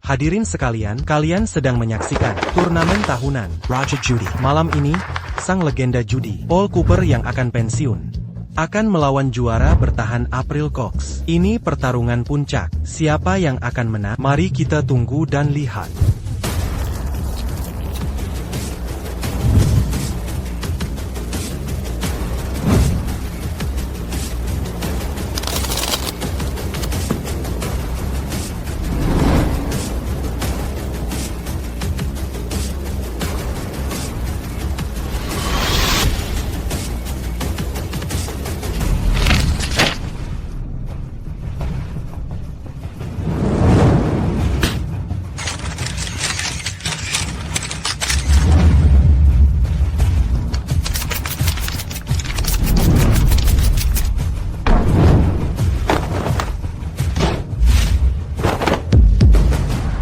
Hadirin sekalian, kalian sedang menyaksikan turnamen tahunan Raja Judi. Malam ini, sang legenda judi, Paul Cooper yang akan pensiun, akan melawan juara bertahan April Cox. Ini pertarungan puncak. Siapa yang akan menang? Mari kita tunggu dan lihat.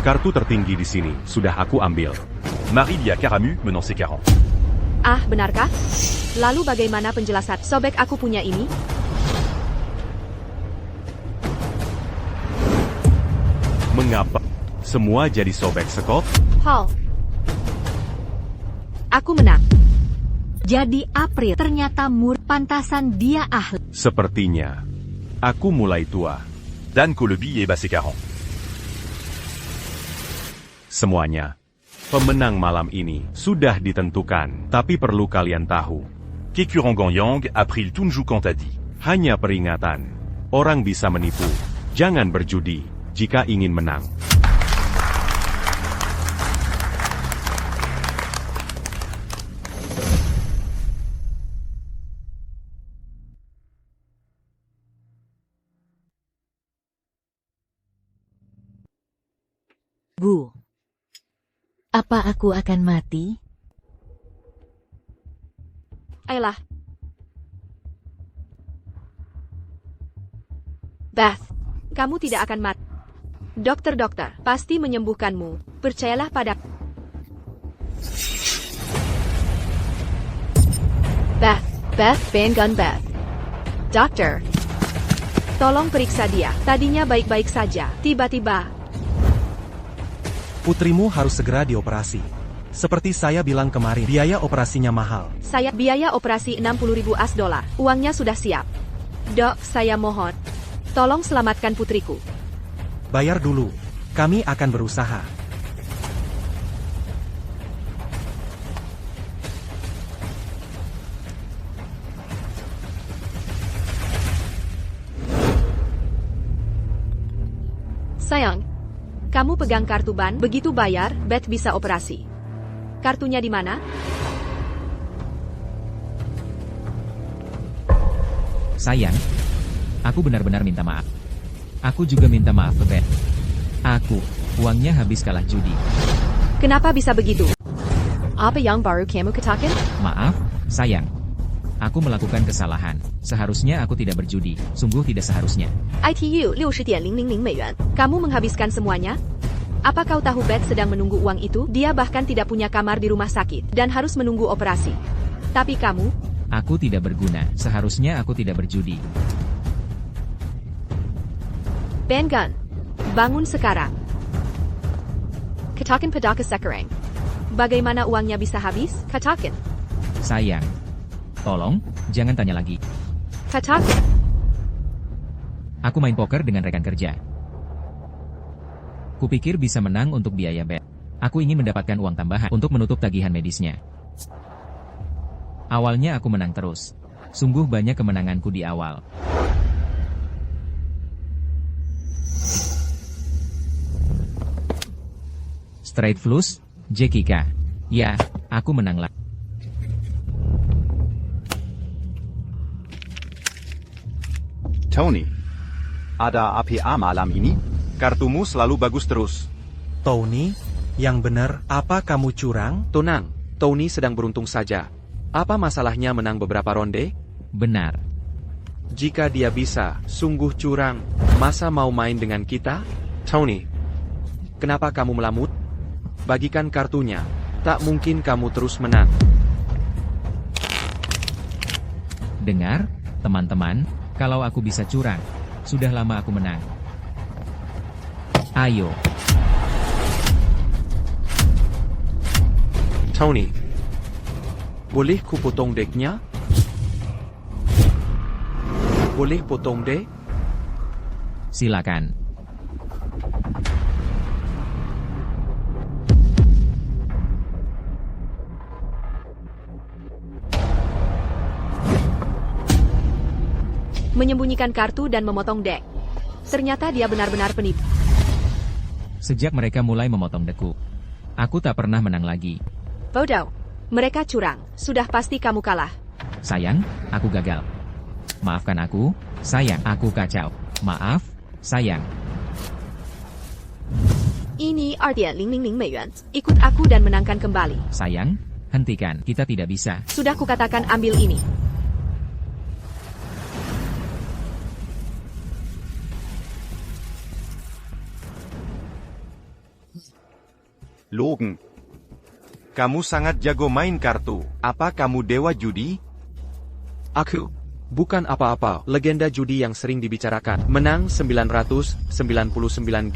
Kartu tertinggi di sini sudah aku ambil. Marilia Caramu menang C40. Ah, benarkah? Lalu bagaimana penjelasan sobek aku punya ini? Mengapa semua jadi sobek sekop? Hall. Aku menang. Jadi April ternyata pantasan dia ahli. Sepertinya aku mulai tua. Dan Coleby est bas C40. Semuanya, pemenang malam ini sudah ditentukan, tapi perlu kalian tahu. Kekurangan Ganyang, April Tunju Kantadi. Hanya peringatan, orang bisa menipu. Jangan berjudi jika ingin menang. Gu. Apa aku akan mati? Ayolah. Beth, kamu tidak akan mati. Dokter pasti menyembuhkanmu. Percayalah pada Beth, Bengun Beth. Dokter, tolong periksa dia. Tadinya baik-baik saja. Tiba-tiba Putrimu harus segera dioperasi. Seperti saya bilang kemarin, biaya operasinya mahal. biaya operasi 60.000 $. Uangnya sudah siap. Dok, saya mohon. Tolong selamatkan putriku. Bayar dulu. Kami akan berusaha. Sayang, kamu pegang kartu ban, begitu bayar, Beth bisa operasi. Kartunya di mana? Sayang, aku benar-benar minta maaf. Aku juga minta maaf ke Beth. Uangnya habis kalah judi. Kenapa bisa begitu? Apa yang baru kamu katakan? Maaf, sayang. Aku melakukan kesalahan. Seharusnya aku tidak berjudi. Sungguh tidak seharusnya. ITU 60.000 $. Kamu menghabiskan semuanya? Apa kau tahu Beth sedang menunggu uang itu? Dia bahkan tidak punya kamar di rumah sakit dan harus menunggu operasi. Tapi kamu? Aku tidak berguna. Seharusnya aku tidak berjudi. Bengun, bangun sekarang. Katakan pada sekarang. Bagaimana uangnya bisa habis? Katakan. Sayang. Tolong, jangan tanya lagi. Katakan. Aku main poker dengan rekan kerja. Kupikir bisa menang untuk biaya bet. Aku ingin mendapatkan uang tambahan untuk menutup tagihan medisnya. Awalnya aku menang terus. Sungguh banyak kemenanganku di awal. Straight flush, JKK. Ya, aku menang lah. Tony, ada APA malam ini? Kartumu selalu bagus terus. Tony, yang benar, apa kamu curang? Tenang, Tony sedang beruntung saja. Apa masalahnya menang beberapa ronde? Benar. Jika dia bisa, sungguh curang. Masa mau main dengan kita? Tony, kenapa kamu melamut? Bagikan kartunya. Tak mungkin kamu terus menang. Dengar, teman-teman, kalau aku bisa curang, sudah lama aku menang. Ayo. Tony, boleh ku potong decknya? Boleh potong dek? Silakan. Menyembunyikan kartu dan memotong dek. Ternyata dia benar-benar penipu. Sejak mereka mulai memotong deku, aku tak pernah menang lagi. Bodoh. Mereka curang. Sudah pasti kamu kalah. Sayang, aku gagal. Maafkan aku, sayang, aku kacau. Maaf, sayang. Ini artinya 000 美元. Ikut aku dan menangkan kembali. Sayang, hentikan, kita tidak bisa. Sudah kukatakan ambil ini. Logan. Kamu sangat jago main kartu. Apa kamu dewa judi? Aku. Bukan apa-apa, legenda judi yang sering dibicarakan. Menang 999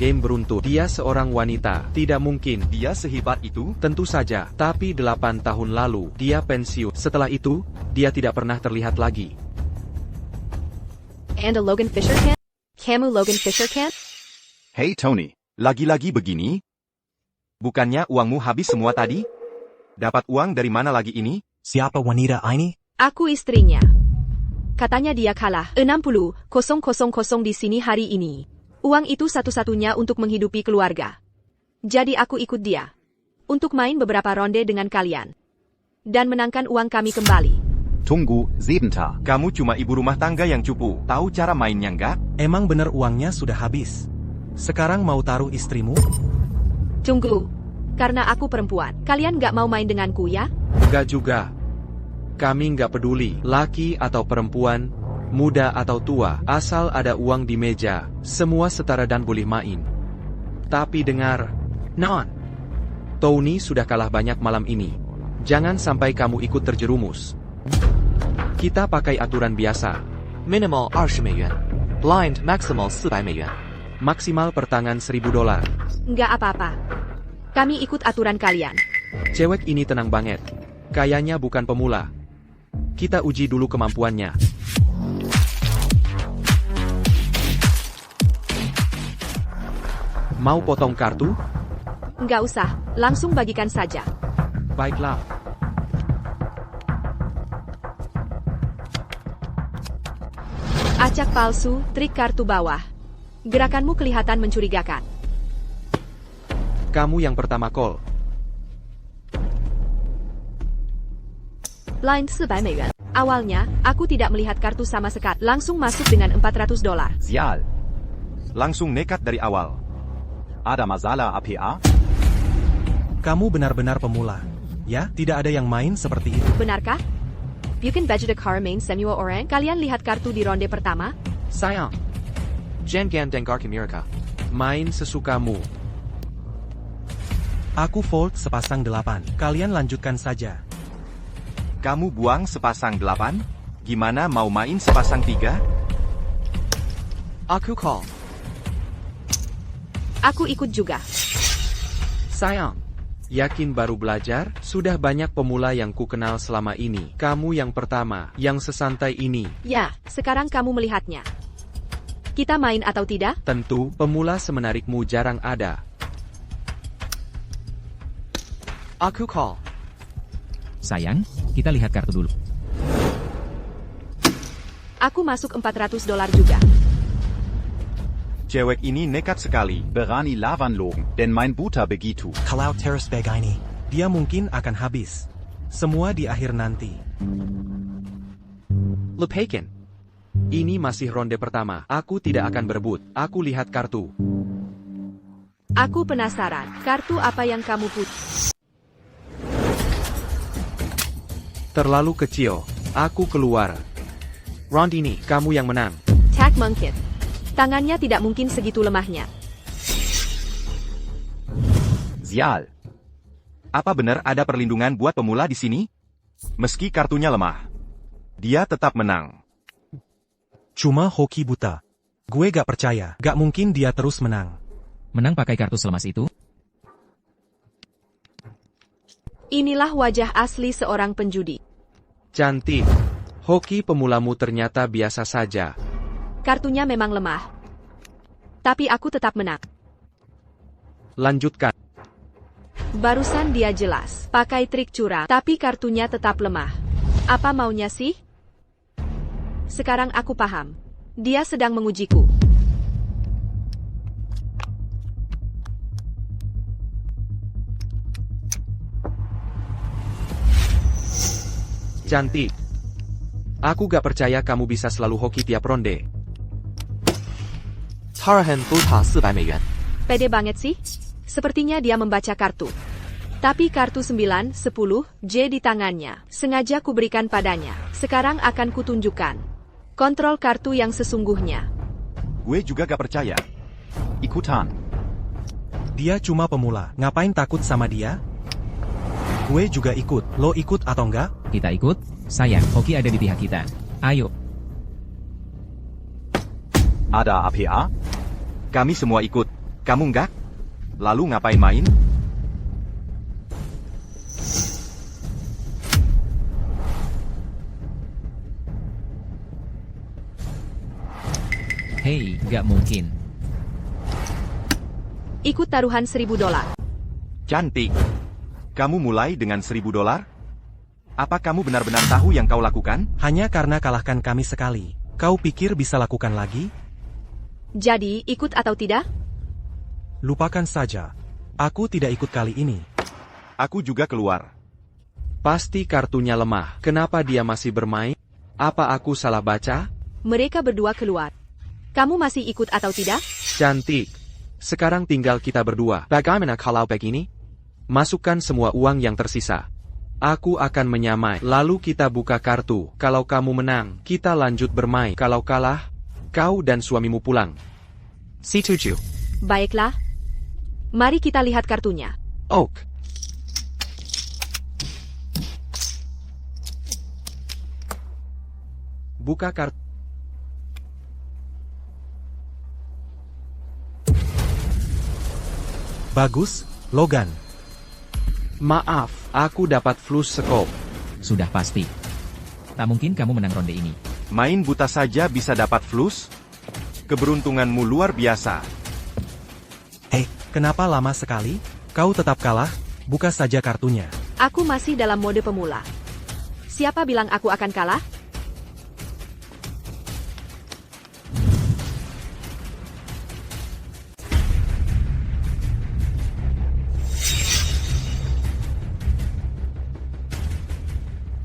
game beruntun. Dia seorang wanita. Tidak mungkin. Dia sehebat itu? Tentu saja. Tapi 8 tahun lalu, dia pensiun. Setelah itu, dia tidak pernah terlihat lagi. And a Logan Fisher can? Kamu Logan Fisher can? Hey Tony, Lagi-lagi begini? Bukannya uangmu habis semua tadi? Dapat uang dari mana lagi ini? Siapa wanita ini? Aku istrinya. Katanya dia kalah 60,000 di sini hari ini. Uang itu satu-satunya untuk menghidupi keluarga. Jadi aku ikut dia. Untuk main beberapa ronde dengan kalian. Dan menangkan uang kami kembali. Tunggu, sebentar. Kamu cuma ibu rumah tangga yang cupu. Tahu cara mainnya nggak? Emang bener uangnya sudah habis. Sekarang mau taruh istrimu? Tunggu. Karena aku perempuan. Kalian gak mau main denganku ya? Enggak juga. Kami nggak peduli, laki atau perempuan, muda atau tua, asal ada uang di meja, semua setara dan boleh main. Tapi dengar, non. Tony sudah kalah banyak malam ini. Jangan sampai kamu ikut terjerumus. Kita pakai aturan biasa. Minimal 20美元 Blind maximal 400美元 Maksimal pertangan $1.000. Nggak apa-apa. Kami ikut aturan kalian. Cewek ini tenang banget. Kayaknya bukan pemula. Kita uji dulu kemampuannya. Mau potong kartu? Nggak usah, langsung bagikan saja. Baiklah. Acak palsu, trik kartu bawah. Gerakanmu kelihatan mencurigakan. Kamu yang pertama call. Blind 400美元. Awalnya, aku tidak melihat kartu sama sekali. Langsung masuk dengan $400. Sial. Langsung nekat dari awal. Ada masalah APA? Kamu benar-benar pemula. Ya, tidak ada yang main seperti itu. Benarkah? Bukan budget car main semua orang? Kalian lihat kartu di ronde pertama? Sayang. Jangan dengar Amerika. Main sesukamu. Aku fold sepasang 8. Kalian lanjutkan saja. Kamu buang sepasang 8? Gimana mau main sepasang 3? Aku call. Aku ikut juga. Sayang. Yakin baru belajar? Sudah banyak pemula yang ku kenal selama ini. Kamu yang pertama, yang sesantai ini. Ya, sekarang kamu melihatnya. Kita main atau tidak? Tentu, pemula semenarikmu jarang ada. Aku call. Sayang, kita lihat kartu dulu. Aku masuk $400 juga. Cewek ini nekat sekali. Berani lawan Logan, denn mein Buta begitu. Kalau terus begini, dia mungkin akan habis. Semua di akhir nanti. Lephaken. Ini masih ronde pertama. Aku tidak akan berebut. Aku lihat kartu. Aku penasaran, kartu apa yang kamu putih? Terlalu kecil. Aku keluar. Round ini, kamu yang menang. Tak mungkin. Tangannya tidak mungkin segitu lemahnya. Sial. Apa benar ada perlindungan buat pemula di sini? Meski kartunya lemah, dia tetap menang. Cuma hoki buta. Gue gak percaya. Gak mungkin dia terus menang. Menang pakai kartu selemas itu? Inilah wajah asli seorang penjudi. Cantik. Hoki pemulamu ternyata biasa saja. Kartunya memang lemah. Tapi aku tetap menang. Lanjutkan. Barusan dia jelas pakai trik curang, tapi kartunya tetap lemah. Apa maunya sih? Sekarang aku paham. Dia sedang mengujiku. Cantik. Aku gak percaya kamu bisa selalu hoki tiap ronde. Tarahan buta 400美元。 Pede banget sih. Sepertinya dia membaca kartu. Tapi kartu 9, 10, J di tangannya. Sengaja kuberikan padanya. Sekarang akan kutunjukkan. Kontrol kartu yang sesungguhnya. Gue juga gak percaya. Ikutan. Dia cuma pemula, ngapain takut sama dia? Gue juga ikut, lo ikut atau enggak? Kita ikut? Sayang, hoki ada di pihak kita. Ayo. Ada APA? Kami semua ikut. Kamu enggak? Lalu ngapain main? Hei, gak mungkin. Ikut taruhan $1.000. Cantik. Kamu mulai dengan $1.000? Apa kamu benar-benar tahu yang kau lakukan? Hanya karena kalahkan kami sekali. Kau pikir bisa lakukan lagi? Jadi, ikut atau tidak? Lupakan saja. Aku tidak ikut kali ini. Aku juga keluar. Pasti kartunya lemah. Kenapa dia masih bermain? Apa aku salah baca? Mereka berdua keluar. Kamu masih ikut atau tidak? Cantik. Sekarang tinggal kita berdua. Bagaimana kalau begini? Masukkan semua uang yang tersisa. Aku akan menyamai. Lalu kita buka kartu. Kalau kamu menang, kita lanjut bermain. Kalau kalah, kau dan suamimu pulang. C7. Baiklah. Mari kita lihat kartunya. Ok. Buka kartu. Bagus, Logan. Maaf, aku dapat flus sekop. Sudah pasti. Tak mungkin kamu menang ronde ini. Main buta saja bisa dapat flus? Keberuntunganmu luar biasa. Kenapa lama sekali? Kau tetap kalah? Buka saja kartunya. Aku masih dalam mode pemula. Siapa bilang aku akan kalah?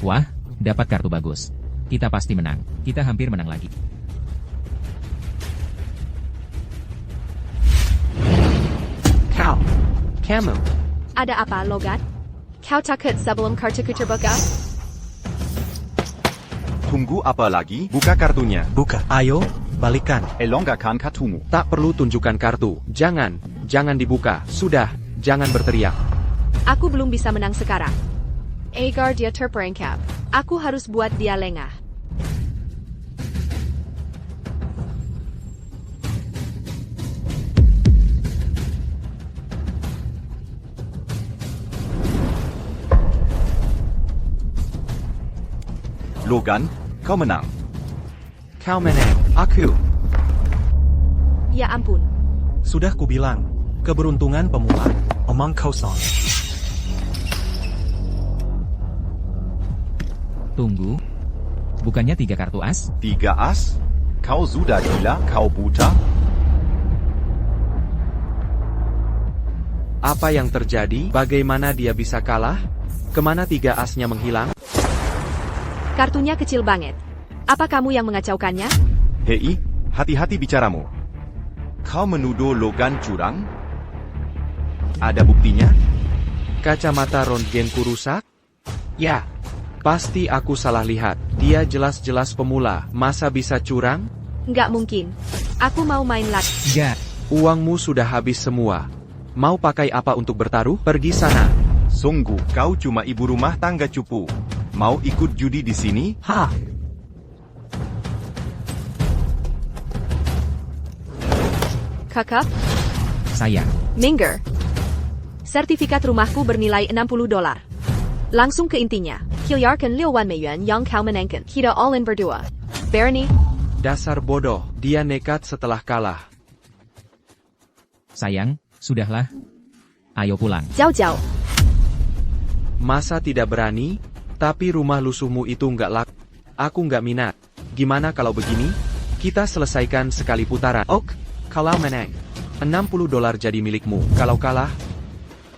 Wah, dapat kartu bagus. Kita pasti menang. Kita hampir menang lagi. Kau. Kamu. Ada apa, Logan? Kau takut sebelum kartuku terbuka? Tunggu apa lagi? Buka kartunya. Buka. Ayo, balikan. Elongakan kartumu. Tak perlu tunjukkan kartu. Jangan dibuka. Sudah, jangan berteriak. Aku belum bisa menang sekarang. Agar dia terperangkap. Aku harus buat dia lengah. Logan, kau menang. Kau menang. Aku. Ya ampun. Sudah kubilang. Keberuntungan pemula. Omong kosong. Tunggu. Bukannya 3 kartu as? 3 as? Kau sudah gila? Kau buta? Apa yang terjadi? Bagaimana dia bisa kalah? Kemana 3 asnya menghilang? Kartunya kecil banget. Apa kamu yang mengacaukannya? Hei, hati-hati bicaramu. Kau menuduh Logan curang? Ada buktinya? Kacamata röntgenku rusak? Ya. Pasti aku salah lihat. Dia jelas-jelas pemula. Masa bisa curang? Nggak mungkin. Aku mau main lagi. Enggak. Uangmu sudah habis semua. Mau pakai apa untuk bertaruh? Pergi sana. Sungguh, kau cuma ibu rumah tangga cupu. Mau ikut judi di sini? Hah? Kakak, Sayang. Minger. Sertifikat rumahku bernilai $60. Langsung ke intinya. Miliarkan 6 wan Meiyuan yang kau menangkan. Kita all in berdua. Barony, Dasar bodoh, dia nekat setelah kalah. Sayang, sudahlah. Ayo pulang. Jauh-jauh. Masa tidak berani? Tapi rumah lusuhmu itu nggak laku. Aku nggak minat. Gimana kalau begini? Kita selesaikan sekali putaran. Ok, kalau menang, $60 jadi milikmu. Kalau kalah,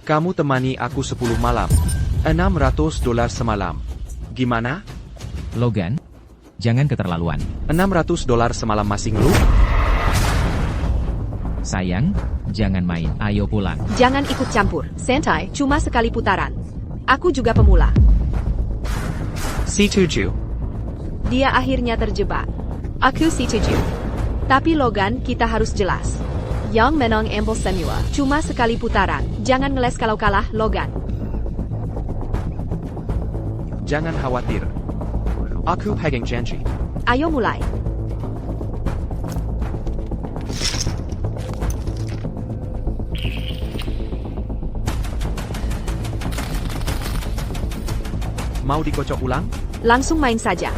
kamu temani aku 10 malam. $600 semalam. Gimana? Logan, jangan keterlaluan. $600 semalam masih ngeluh? Sayang, jangan main. Ayo pulang. Jangan ikut campur. Santai, cuma sekali putaran. Aku juga pemula. C7. Dia akhirnya terjebak. Aku setuju. Tapi Logan, kita harus jelas. Yang menang ambil semua. Cuma sekali putaran. Jangan ngeles kalau kalah, Logan. Jangan khawatir. Aku pegang janji. Ayo mulai. Mau dikocok ulang? Langsung main saja.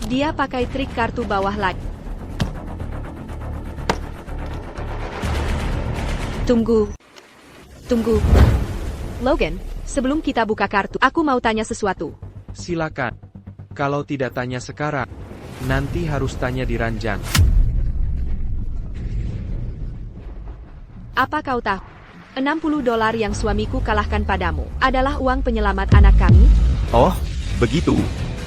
Dia pakai trik kartu bawah lagi. Tunggu. Logan, sebelum kita buka kartu, aku mau tanya sesuatu. Silakan. Kalau tidak tanya sekarang, nanti harus tanya di ranjang. Apa kau tahu? $60 yang suamiku kalahkan padamu adalah uang penyelamat anak kami? Oh, begitu.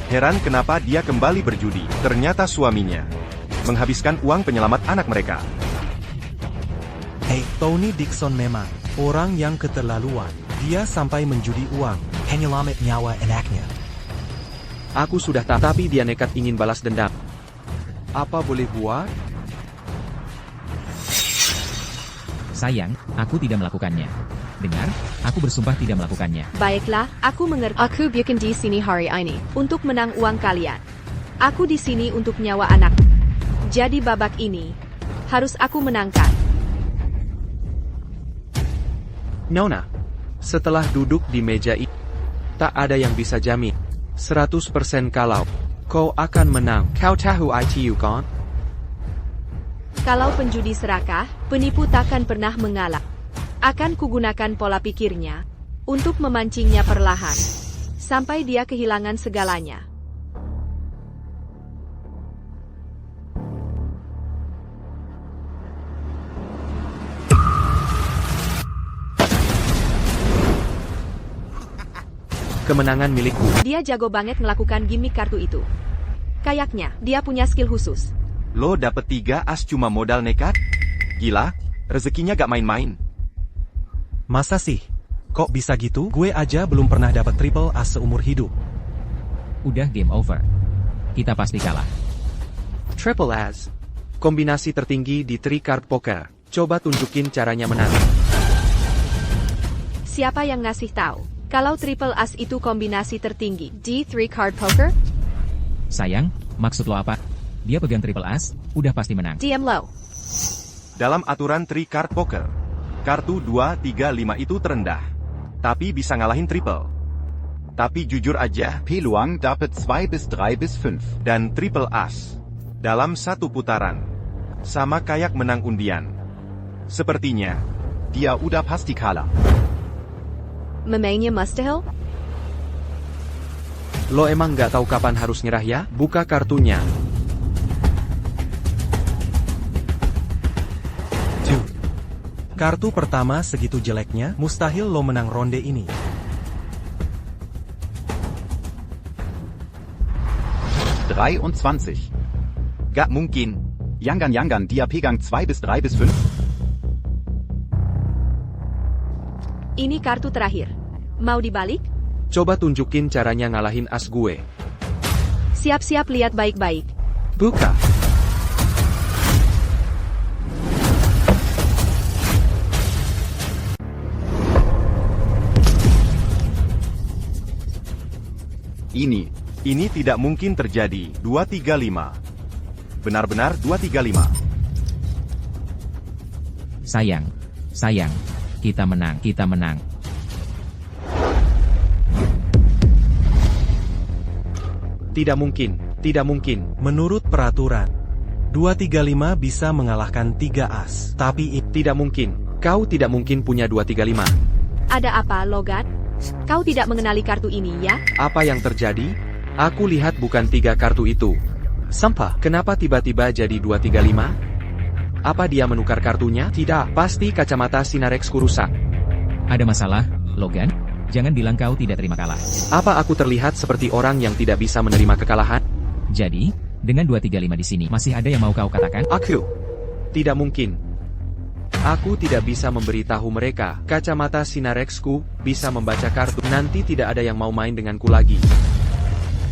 Heran kenapa dia kembali berjudi. Ternyata suaminya menghabiskan uang penyelamat anak mereka. Tony Dixon memang orang yang keterlaluan. Dia sampai menjudi uang. Penyelamat nyawa anaknya. Aku sudah tahu, tapi dia nekat ingin balas dendam. Apa boleh buat? Sayang, aku tidak melakukannya. Dengar, aku bersumpah tidak melakukannya. Baiklah, aku mengerti. Aku bikin di sini hari ini untuk menang uang kalian. Aku di sini untuk nyawa anak. Jadi babak ini harus aku menangkan. Nona, setelah duduk di meja itu, tak ada yang bisa jamin 100% kalau kau akan menang. Kau tahu itu kan? Kalau penjudi serakah, penipu takkan pernah mengalah. Akan kugunakan pola pikirnya untuk memancingnya perlahan sampai dia kehilangan segalanya. Kemenangan milikku. Dia jago banget melakukan gimmick kartu itu. Kayaknya dia punya skill khusus. Lo dapet 3 as cuma modal nekat? Gila, rezekinya gak main-main. Masa sih? Kok bisa gitu? Gue aja belum pernah dapat triple as seumur hidup. Udah game over. Kita pasti kalah. Triple as. Kombinasi tertinggi di 3 card poker. Coba tunjukin caranya menang. Siapa yang ngasih tahu kalau triple as itu kombinasi tertinggi di 3 card poker? Sayang, maksud lo apa? Dia pegang triple as, udah pasti menang. DM lo. Dalam aturan 3 card poker, kartu 2, 3, 5 itu terendah. Tapi bisa ngalahin triple. Tapi jujur aja, Peluang dapat 2 bis 3 bis 5. dan triple as dalam satu putaran sama kayak menang undian. Sepertinya Dia udah pasti kalah. Memangnya mustahil? Lo emang nggak tahu kapan harus nyerah ya? Buka kartunya. Kartu pertama segitu jeleknya, mustahil lo menang ronde ini. $23. gak mungkin. Yangan, dia pegang 2 bis 3 bis 5. Ini kartu terakhir. Mau dibalik? Coba tunjukin caranya ngalahin as gue. Siap-siap lihat baik-baik. Buka. Ini tidak mungkin terjadi. 235. Benar-benar 235. Sayang, Kita menang, kita menang. Tidak mungkin, tidak mungkin. Menurut peraturan, 235 bisa mengalahkan 3 as. Tapi Tidak mungkin. Kau tidak mungkin punya 235. Ada apa, Logan? Kau tidak mengenali kartu ini, ya? Apa yang terjadi? Aku lihat bukan 3 kartu itu. Sampah. Kenapa tiba-tiba jadi 235? Apa dia menukar kartunya? Tidak, pasti kacamata Sinarexku rusak. Ada masalah, Logan? Jangan bilang kau tidak terima kalah. Apa aku terlihat seperti orang yang tidak bisa menerima kekalahan? Jadi, dengan 235 di sini, masih ada yang mau kau katakan? Aku. Tidak mungkin. Aku tidak bisa memberitahu mereka. Kacamata Sinarexku bisa membaca kartu. Nanti tidak ada yang mau main denganku lagi.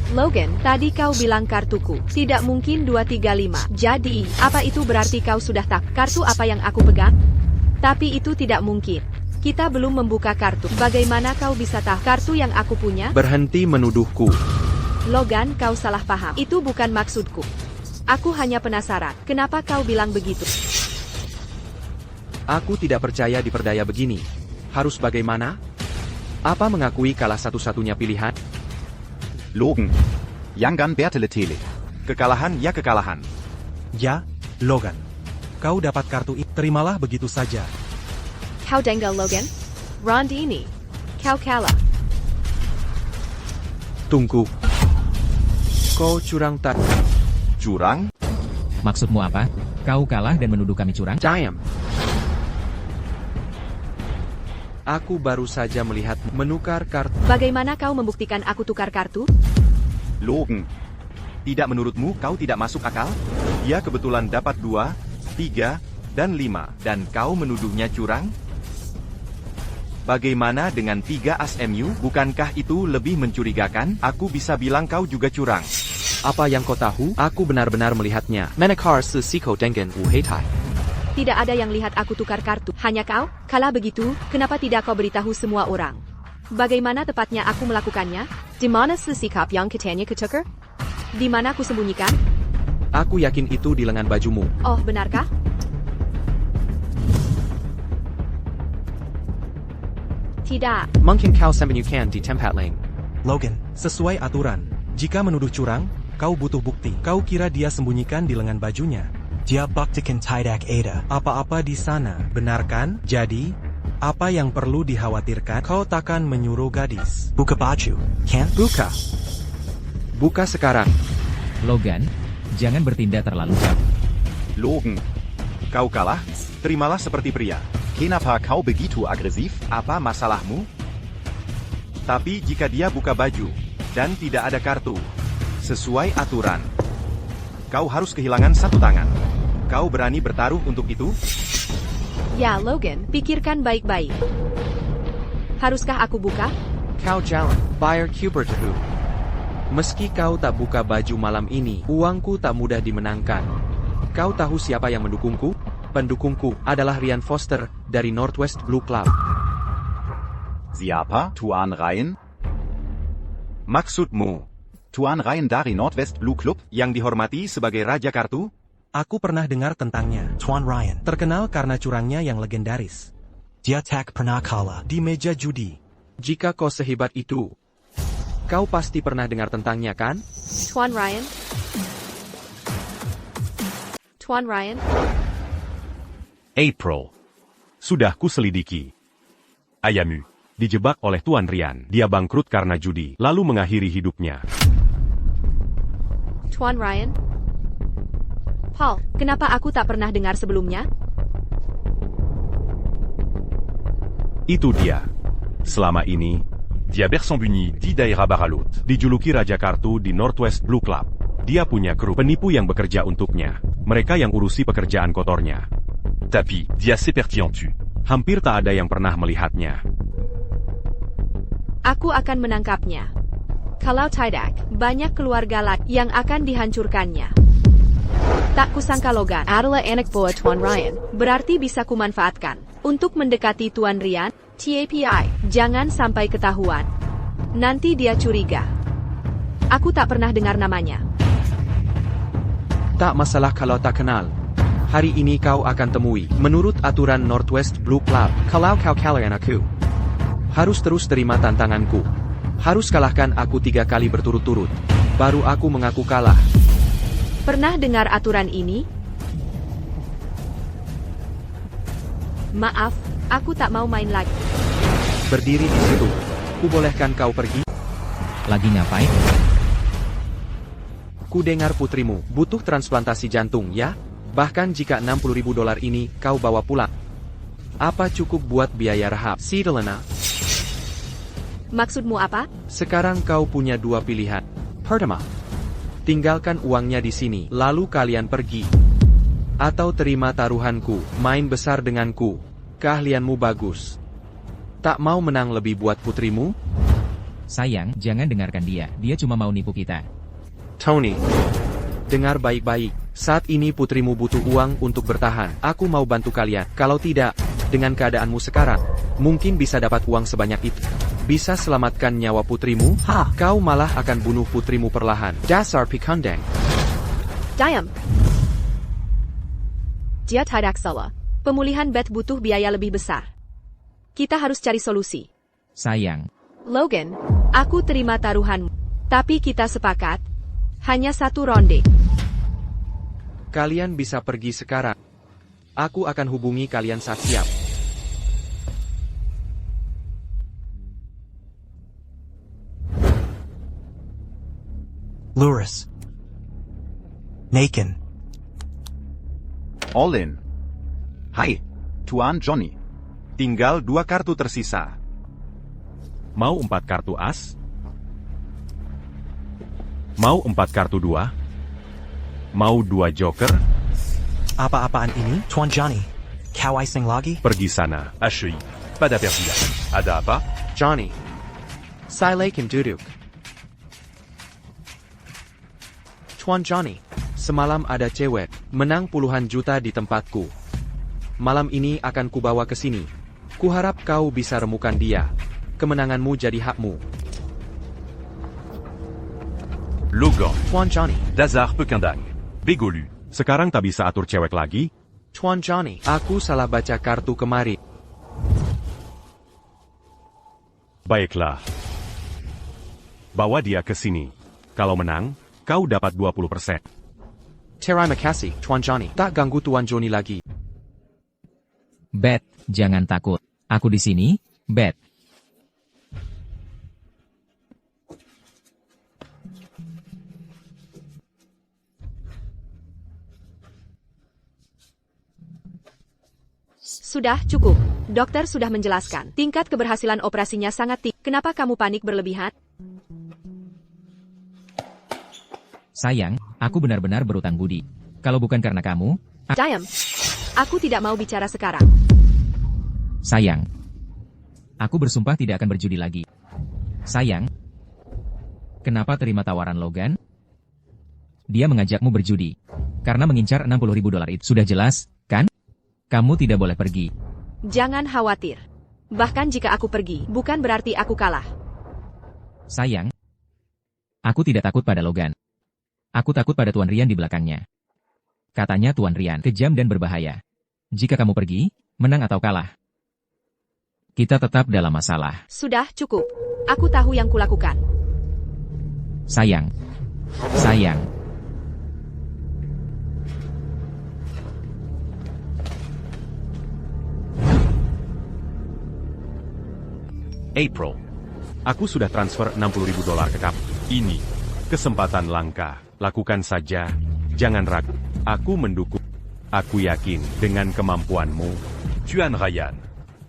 Logan, tadi kau bilang kartuku. Tidak mungkin 235. Jadi, apa itu berarti kau sudah tak kartu apa yang aku pegang? Tapi itu tidak mungkin. Kita belum membuka kartu. Bagaimana kau bisa tahu kartu yang aku punya? Berhenti menuduhku. Logan, kau salah paham. Itu bukan maksudku. Aku hanya penasaran. Kenapa kau bilang begitu? Aku tidak percaya diperdaya begini. Harus bagaimana? Apa mengakui kalah satu-satunya pilihan? Logan. Yangan Berteletele. Kekalahan ya kekalahan. ya, Logan. Kau dapat kartu itu. Terimalah begitu saja. Kau denggal, Logan. Ronde ini. Kau kalah. Tunggu. Kau curang tak? Curang? Maksudmu apa? Kau kalah dan menuduh kami curang? Diam. Aku baru saja melihat menukar kartu. Bagaimana kau membuktikan aku tukar kartu? Logan. Tidak menurutmu kau tidak masuk akal? Dia kebetulan dapat 2, 3, dan 5. Dan kau menuduhnya curang? Bagaimana dengan 3 as MU? Bukankah itu lebih mencurigakan? Aku bisa bilang kau juga curang. Apa yang kau tahu? Aku benar-benar melihatnya. Manakar si Siko Dengan Wu Heitai. Tidak ada yang lihat aku tukar kartu. Hanya kau? Kalau begitu, kenapa tidak kau beritahu semua orang? Bagaimana tepatnya aku melakukannya? Di mana sikap yang katanya ketukar? Di mana aku sembunyikan? Aku yakin itu di lengan bajumu. Oh, benarkah? Tidak. Mungkin kau sembunyikan di tempat lain. Logan, sesuai aturan, jika menuduh curang, kau butuh bukti. Kau kira dia sembunyikan di lengan bajunya? Dia buktikan tidak ada apa-apa di sana, benar kan? Jadi, apa yang perlu dikhawatirkan? Kau takkan menyuruh gadis buka baju, kan? Buka. Buka sekarang. Logan, jangan bertindak terlalu jauh. Logan. Kau kalah? Terimalah seperti pria. Kenapa kau begitu agresif? Apa masalahmu? Tapi jika dia buka baju, dan tidak ada kartu, sesuai aturan, kau harus kehilangan 1 tangan. Kau berani bertaruh untuk itu? Ya, Logan, pikirkan baik-baik. Haruskah aku buka? Kau jalan. Bayar Cooper Tahu. Meski kau tak buka baju malam ini, uangku tak mudah dimenangkan. Kau tahu siapa yang mendukungku? Pendukungku adalah Ryan Foster dari Northwest Blue Club. Siapa? Tuan Ryan? Maksudmu, Tuan Ryan dari Northwest Blue Club? yang dihormati sebagai Raja Kartu? Aku pernah dengar tentangnya. Tuan Ryan terkenal karena curangnya yang legendaris. Dia tak pernah kalah di meja judi. Jika kau sehebat itu, kau pasti pernah dengar tentangnya, kan? Tuan Ryan? Tuan Ryan? April. Sudah kuselidiki. Ayamu dijebak oleh Tuan Ryan. Dia bangkrut karena judi, lalu mengakhiri hidupnya. Tuan Ryan? Paul, kenapa aku tak pernah dengar sebelumnya? Itu dia. Selama ini, dia bersembunyi di daerah Baralut. Dijuluki Raja Kartu di Northwest Blue Club. Dia punya kru penipu yang bekerja untuknya. Mereka yang urusi pekerjaan kotornya. Tapi, dia seperti en tu. Hampir tak ada yang pernah melihatnya. Aku akan menangkapnya. Kalau tidak, banyak keluarga lagi yang akan dihancurkannya. Tak kusangka Logan adalah anak buah Tuan Ryan, berarti bisa kumanfaatkan untuk mendekati Tuan Ryan. TAPI, jangan sampai ketahuan. Nanti dia curiga. Aku tak pernah dengar namanya. Tak masalah kalau tak kenal. Hari ini kau akan temui. Menurut aturan Northwest Blue Club, kalau kau kalian aku harus terus terima tantanganku. Harus kalahkan aku 3 kali berturut-turut. Baru aku mengaku kalah. Pernah dengar aturan ini? Maaf, aku tak mau main lagi. Berdiri di situ. Kubolehkan kau pergi? Lagi ngapain? Ku dengar putrimu butuh transplantasi jantung, ya? Bahkan jika $60.000 ini kau bawa pulang. Apa cukup buat biaya rehab? Si Delena. Maksudmu apa? Sekarang kau punya 2 pilihan. Pertama, tinggalkan uangnya di sini, lalu kalian pergi. Atau terima taruhanku, main besar denganku. Keahlianmu bagus. Tak mau menang lebih buat putrimu? Sayang, jangan dengarkan dia. Dia cuma mau nipu kita. Tony, dengar baik-baik. Saat ini putrimu butuh uang untuk bertahan. Aku mau bantu kalian. Kalau tidak, dengan keadaanmu sekarang, mungkin bisa dapat uang sebanyak itu. Bisa selamatkan nyawa putrimu? Kau malah akan bunuh putrimu perlahan. Dasar pikandeng. Diam. Dia tidak salah. Pemulihan Beth butuh biaya lebih besar. Kita harus cari solusi. Sayang. Logan, aku terima taruhanmu. Tapi kita sepakat, hanya 1 ronde. Kalian bisa pergi sekarang. Aku akan hubungi kalian saat siap. Luris. Naken. All in. Hai, Tuan Johnny. Tinggal 2 kartu tersisa. Mau 4 kartu as? Mau 4 kartu 2? Mau 2 joker? Apa-apaan ini, Tuan Johnny? Kau icing lagi? Pergi sana, Ashley. Pada Persia. Ada apa? Johnny. Silay Kim duduk. Tuan Johnny, semalam ada cewek, menang puluhan juta di tempatku. Malam ini akan kubawa ke sini. Kuharap kau bisa remukan dia. Kemenanganmu jadi hakmu. Logan. Tuan Johnny. Dazar Pekindang. Begolu. Sekarang tak bisa atur cewek lagi? Tuan Johnny, aku salah baca kartu kemarin. Baiklah. Bawa dia ke sini. Kalau menang, kau dapat 20%. Terima kasih, Tuan Johnny. Tak ganggu Tuan Johnny lagi. Beth, jangan takut. Aku di sini, Beth. Sudah cukup. Dokter sudah menjelaskan. Tingkat keberhasilan operasinya sangat tinggi. Kenapa kamu panik berlebihan? Sayang, aku benar-benar berutang budi. Kalau bukan karena kamu... Diam. Aku tidak mau bicara sekarang. Sayang. Aku bersumpah tidak akan berjudi lagi. Sayang. Kenapa terima tawaran Logan? Dia mengajakmu berjudi. Karena mengincar $60.000 itu. Sudah jelas, kan? Kamu tidak boleh pergi. Jangan khawatir. Bahkan jika aku pergi, bukan berarti aku kalah. Sayang. Aku tidak takut pada Logan. Aku takut pada Tuan Rian di belakangnya. Katanya Tuan Rian kejam dan berbahaya. Jika kamu pergi, menang atau kalah, kita tetap dalam masalah. Sudah cukup. Aku tahu yang kulakukan. Sayang. Sayang. April. Aku sudah transfer $60.000 ke kamu. Ini kesempatan langka. Lakukan saja. Jangan ragu. Aku mendukung. Aku yakin dengan kemampuanmu, Tuan Ryan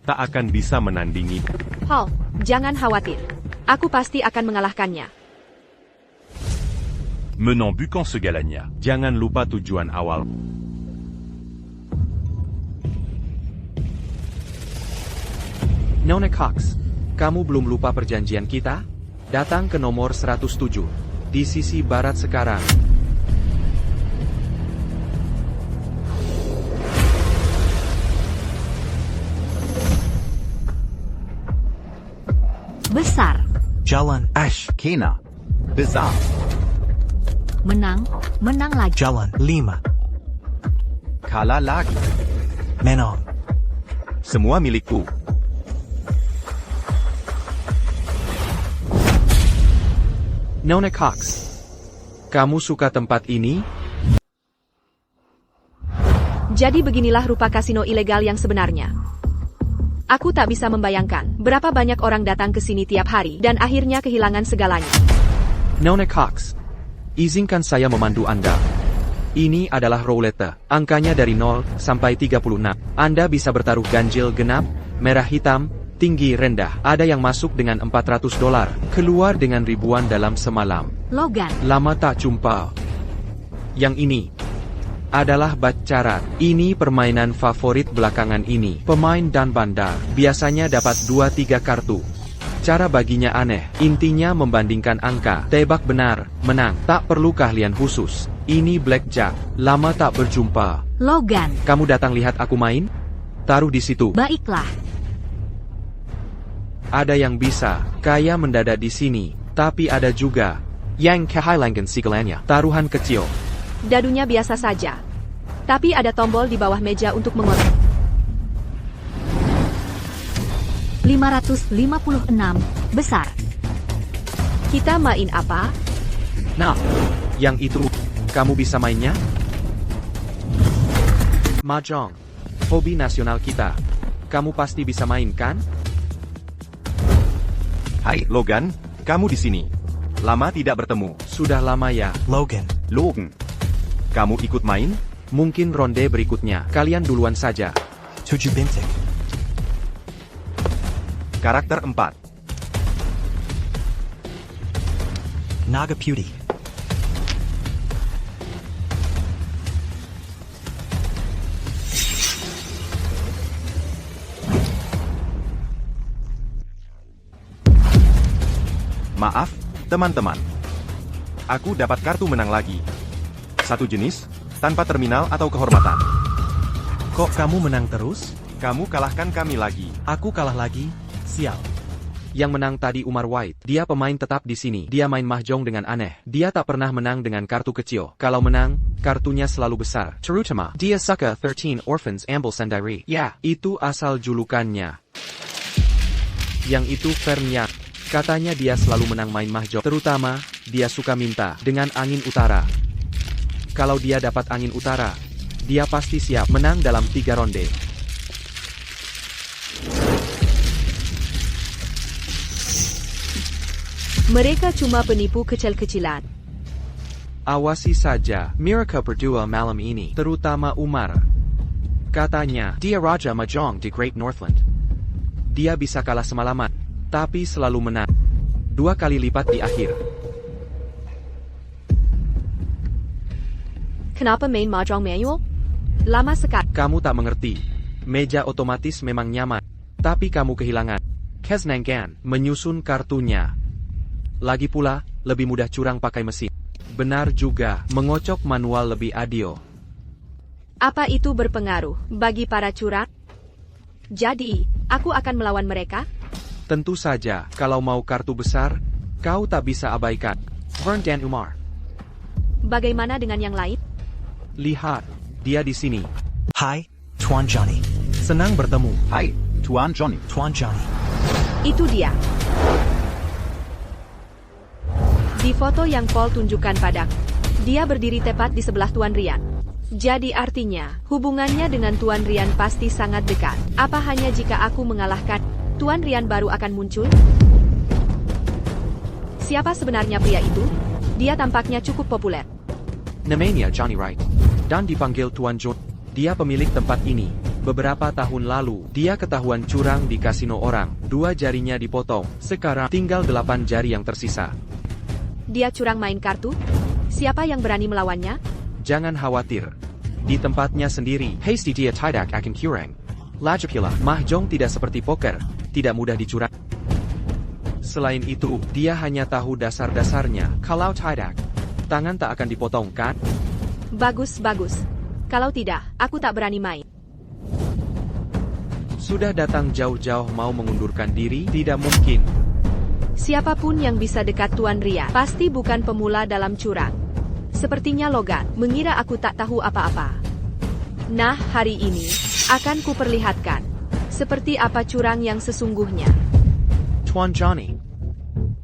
tak akan bisa menandingi. Hal, jangan khawatir. Aku pasti akan mengalahkannya. Menant bukan segalanya. Jangan lupa tujuan awal. Nona Cox, kamu belum lupa perjanjian kita? Datang ke nomor 107. Di sisi barat sekarang. Besar. Jalan. Ash. Kena. Besar. Menang. Menang lagi. Jalan. 5. Kalah lagi. Menor. Semua milikku. Nona Cox. Kamu suka tempat ini? Jadi beginilah rupa kasino ilegal yang sebenarnya. Aku tak bisa membayangkan berapa banyak orang datang ke sini tiap hari dan akhirnya kehilangan segalanya. Nona Cox. Izinkan saya memandu Anda. Ini adalah roulette. Angkanya dari 0 sampai 36. Anda bisa bertaruh ganjil genap, merah hitam, tinggi rendah. Ada yang masuk dengan $400, keluar dengan ribuan dalam semalam. Logan. Lama tak jumpa. Yang ini adalah Baccarat. Ini permainan favorit belakangan ini. Pemain dan bandar biasanya dapat 2-3 kartu. Cara baginya aneh. Intinya membandingkan angka. Tebak benar, menang. Tak perlu keahlian khusus. Ini blackjack. Lama tak berjumpa. Logan. Kamu datang lihat aku main? Taruh di situ. Baiklah. Ada yang bisa kaya mendadak di sini, tapi ada juga yang kehilangan segalanya. Taruhan kecil. Dadunya biasa saja. Tapi ada tombol di bawah meja untuk mengotak. 556. Besar. Kita main apa? Nah, yang itu, kamu bisa mainnya? Mahjong. Hobi nasional kita. Kamu pasti bisa main, kan? Hai, Logan. Kamu di sini. Lama tidak bertemu. Sudah lama ya. Logan. Logan. Kamu ikut main? Mungkin ronde berikutnya. Kalian duluan saja. 7 bintik. Karakter 4. Naga Beauty. Maaf, teman-teman. Aku dapat kartu menang lagi. Satu jenis, tanpa terminal atau kehormatan. Kok kamu menang terus? Kamu kalahkan kami lagi. Aku kalah lagi. Sial. Yang menang tadi Umar White. Dia pemain tetap di sini. Dia main mahjong dengan aneh. Dia tak pernah menang dengan kartu kecil. Kalau menang, kartunya selalu besar. Terutama, dia suka 13 Orphans Amble Sendiri. Ya, itu asal julukannya. Yang itu Ferniak. Katanya dia selalu menang main mahjong. Terutama, dia suka minta dengan angin utara. Kalau dia dapat angin utara, dia pasti siap menang dalam 3 ronde. Mereka cuma penipu kecil-kecilan. Awasi saja mereka berdua malam ini, terutama Umar. Katanya, dia Raja Mahjong di Great Northland. Dia bisa kalah semalaman, tapi selalu menang. 2 kali lipat di akhir. Kenapa main mahjong manual? Lama sekali. Kamu tak mengerti. Meja otomatis memang nyaman, tapi kamu kehilangan kesenangan menyusun kartunya. Lagi pula, lebih mudah curang pakai mesin. Benar juga, mengocok manual lebih adil. Apa itu berpengaruh bagi para curang? Jadi, aku akan melawan mereka? Tentu saja, kalau mau kartu besar, kau tak bisa abaikan Vern dan Umar. Bagaimana dengan yang lain? Lihat, dia di sini. Hai, Tuan Johnny. Senang bertemu. Hi, Tuan Johnny. Tuan Johnny. Itu dia. Di foto yang Paul tunjukkan padaku, dia berdiri tepat di sebelah Tuan Rian. Jadi artinya, hubungannya dengan Tuan Rian pasti sangat dekat. Apa hanya jika aku mengalahkan, Tuan Rian baru akan muncul? Siapa sebenarnya pria itu? Dia tampaknya cukup populer. Namanya Johnny Wright. Dan dipanggil Tuan John. Dia pemilik tempat ini. Beberapa tahun lalu, dia ketahuan curang di kasino orang. 2 jarinya dipotong. Sekarang tinggal 8 jari yang tersisa. Dia curang main kartu? Siapa yang berani melawannya? Jangan khawatir. Di tempatnya sendiri, hasty dia tidak akan curang. Lagipula, mahjong tidak seperti poker, tidak mudah dicurang. Selain itu, dia hanya tahu dasar-dasarnya. Kalau tidak, tangan tak akan dipotong, kan? Bagus, bagus. Kalau tidak, aku tak berani main. Sudah datang jauh-jauh mau mengundurkan diri? Tidak mungkin. Siapapun yang bisa dekat Tuan Rian, pasti bukan pemula dalam curang. Sepertinya Logan mengira aku tak tahu apa-apa. Nah, hari ini akan kuperlihatkan seperti apa curang yang sesungguhnya. Tuan Johnny.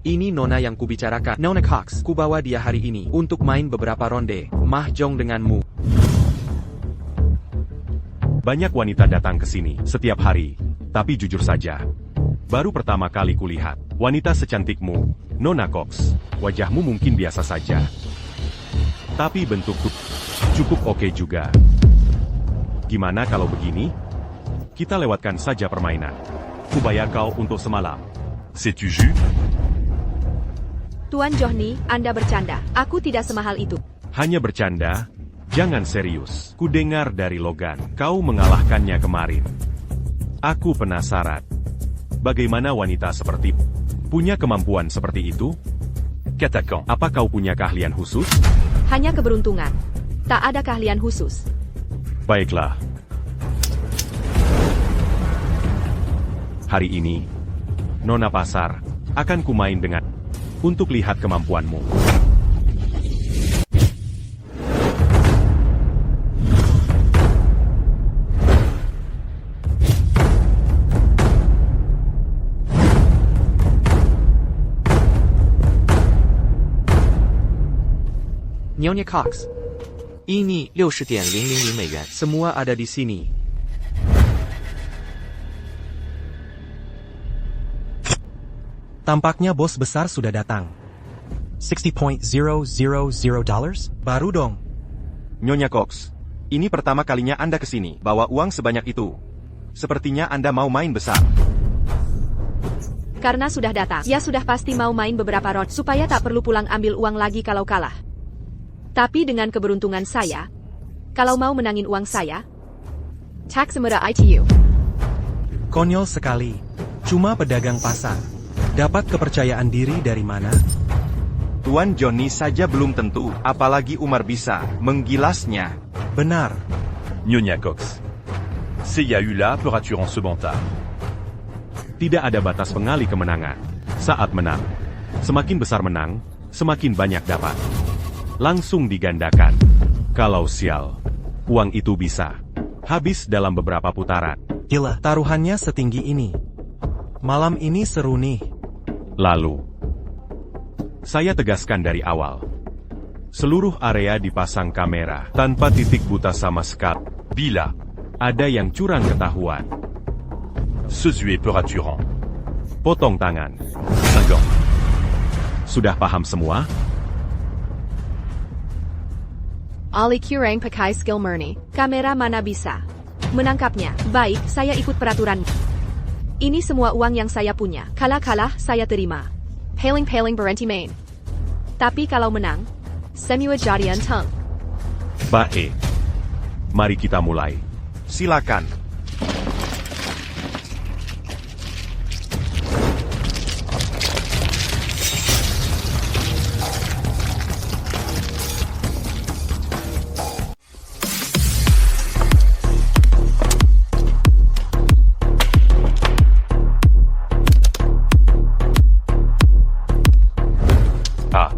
Ini Nona yang kubicarakan. Nona Cox. Kubawa dia hari ini untuk main beberapa ronde mahjong denganmu. Banyak wanita datang ke sini setiap hari, tapi jujur saja, baru pertama kali kulihat wanita secantikmu, Nona Cox. Wajahmu mungkin biasa saja, tapi bentukku cukup oke juga. Gimana kalau begini? Kita lewatkan saja permainan. Kubayar kau untuk semalam. C'est-tu jus? Tuan Johnny, Anda bercanda. Aku tidak semahal itu. Hanya bercanda, jangan serius. Kudengar dari Logan, kau mengalahkannya kemarin. Aku penasaran. Bagaimana wanita seperti punya kemampuan seperti itu? Katakan, apa kau punya keahlian khusus? Hanya keberuntungan. Tak ada keahlian khusus. Baiklah. Hari ini, Nona Pasar, akan kumain dengan untuk lihat kemampuanmu. Nyonya Cox. Ini 60.000 美元. Semua ada di sini. Tampaknya bos besar sudah datang. $60.000? Baru dong. Nyonya Cox, ini pertama kalinya Anda ke sini, bawa uang sebanyak itu. Sepertinya Anda mau main besar. Karena sudah datang, ya sudah pasti mau main beberapa round supaya tak perlu pulang ambil uang lagi kalau kalah. Tapi dengan keberuntungan saya, kalau mau menangin uang saya, Taximura ITU. Konyol sekali. Cuma pedagang pasar. Dapat kepercayaan diri dari mana? Tuan Johnny saja belum tentu, apalagi Umar bisa menggilasnya. Benar. Nyonya Cox, s'il y a eu là pour assurer ce bantard. Tidak ada batas pengali kemenangan. Saat menang, semakin besar menang, semakin banyak dapat. Langsung digandakan. Kalau sial, uang itu bisa habis dalam beberapa putaran. Gila, taruhannya setinggi ini. Malam ini seru nih. Lalu, saya tegaskan dari awal. Seluruh area dipasang kamera, tanpa titik buta sama sekali. Bila ada yang curang ketahuan, sesuai peraturan, potong tangan. Sanggong. Sudah paham semua? Ali Kurang pakai skill murni. Kamera mana bisa menangkapnya? Baik, saya ikut peraturan. Ini semua uang yang saya punya. Kalah-kalah, saya terima. Paling-paling berhenti main. Tapi kalau menang, semua jadi untung. Baik. Mari kita mulai. Silakan. A.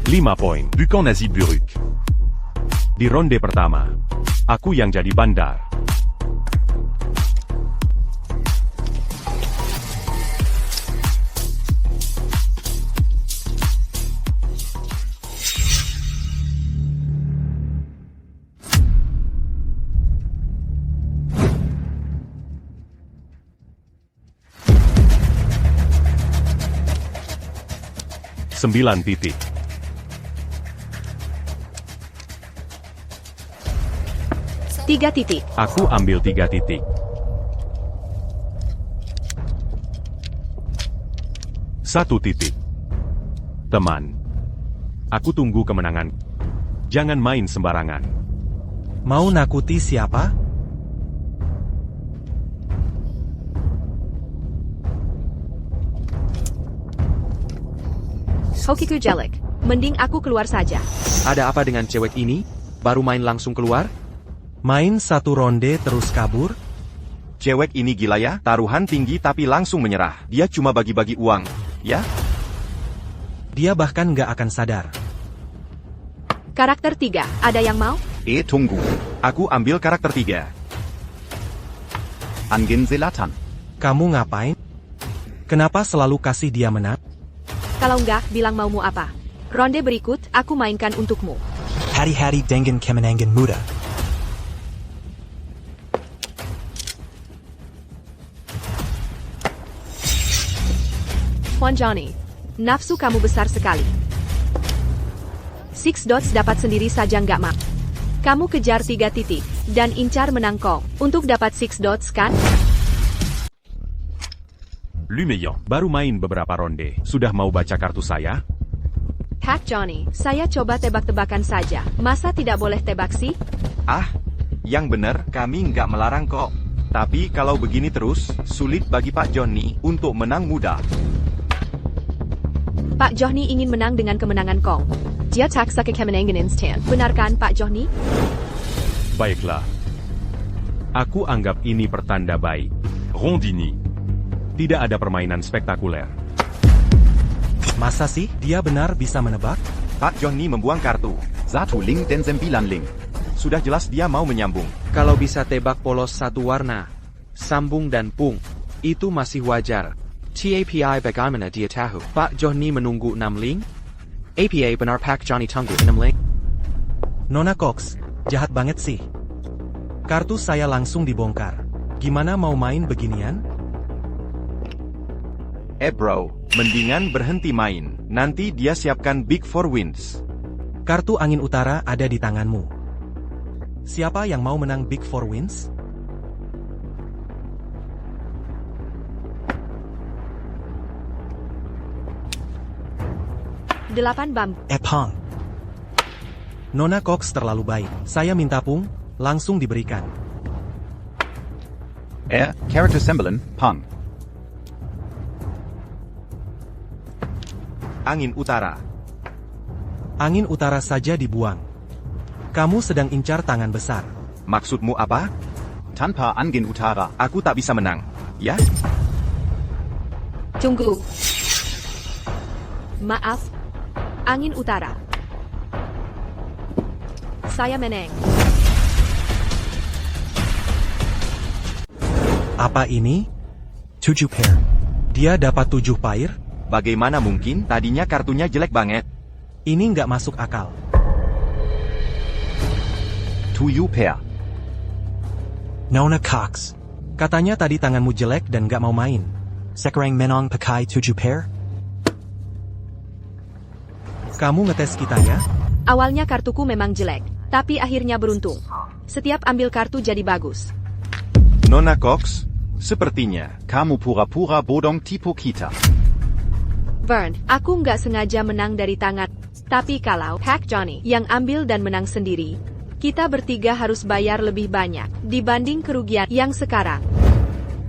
5 poin. Bukan Nazib Buruk. Di ronde pertama, aku yang jadi bandar. Sembilan titik. Tiga titik. Aku ambil 3 titik. Satu titik. Teman, aku tunggu kemenangan. Jangan main sembarangan. Mau nakuti siapa? Hokiku jelek. Mending aku keluar saja. Ada apa dengan cewek ini? Baru main langsung keluar? Main satu ronde terus kabur? Cewek ini gila ya, taruhan tinggi tapi langsung menyerah. Dia cuma bagi-bagi uang, ya? Dia bahkan nggak akan sadar. Karakter 3, ada yang mau? Tunggu. Aku ambil karakter 3. Angin Selatan. Kamu ngapain? Kenapa selalu kasih dia menang? Kalau enggak, bilang maumu apa. Ronde berikut, aku mainkan untukmu. Hari-hari dengan kemenangan muda. Juan Johnny, nafsu kamu besar sekali. Six Dots dapat sendiri saja nggak mak. Kamu kejar 3 titik, dan incar menang Kong. Untuk dapat Six Dots kan? Lumeyan, baru main beberapa ronde. Sudah mau baca kartu saya? Hack Johnny, saya coba tebak-tebakan saja. Masa tidak boleh tebak sih? Ah, yang benar, kami nggak melarang kok. Tapi kalau begini terus, sulit bagi Pak Johnny untuk menang mudah. Pak Johnny ingin menang dengan kemenangan Kong. Dia taksa ke kemenangan instan. Benarkan Pak Johnny? Baiklah. Aku anggap ini pertanda baik. Rondini. Tidak ada permainan spektakuler. Masa sih dia benar bisa menebak? Pak Johnny membuang kartu. Satu link dan 9 link. Sudah jelas dia mau menyambung. Kalau bisa tebak polos satu warna, sambung dan pung, itu masih wajar. TAPI bagaimana dia tahu? Pak Johnny menunggu 6 link? APA benar Pak Johnny tunggu 6 link? Nona Cox, jahat banget sih. Kartu saya langsung dibongkar. Gimana mau main beginian? Bro, mendingan berhenti main. Nanti dia siapkan Big Four Wins. Kartu angin utara ada di tanganmu. Siapa yang mau menang Big Four Wins? Delapan bambu. Epang. Nona Cox terlalu baik. Saya minta pung, langsung diberikan. Character Semblan, Pang. Angin utara. Angin utara saja dibuang. Kamu sedang incar tangan besar. Maksudmu apa? Tanpa Angin Utara. Aku tak bisa menang. Ya? Tunggu. Maaf. Angin utara. Saya menang. Apa ini? 7 pair. Dia dapat 7 pair? Bagaimana mungkin? Tadinya kartunya jelek banget. Ini nggak masuk akal. 2 pair. Nona Cox. Katanya tadi tanganmu jelek dan nggak mau main. Sekarang menang pakai 7 pair? Kamu ngetes kita ya? Awalnya kartuku memang jelek, tapi akhirnya beruntung. Setiap ambil kartu jadi bagus. Nona Cox, sepertinya. Kamu pura-pura bodong tipu kita. Vern, aku nggak sengaja menang dari tangan. Tapi kalau Hack Johnny yang ambil dan menang sendiri, kita bertiga harus bayar lebih banyak dibanding kerugian yang sekarang.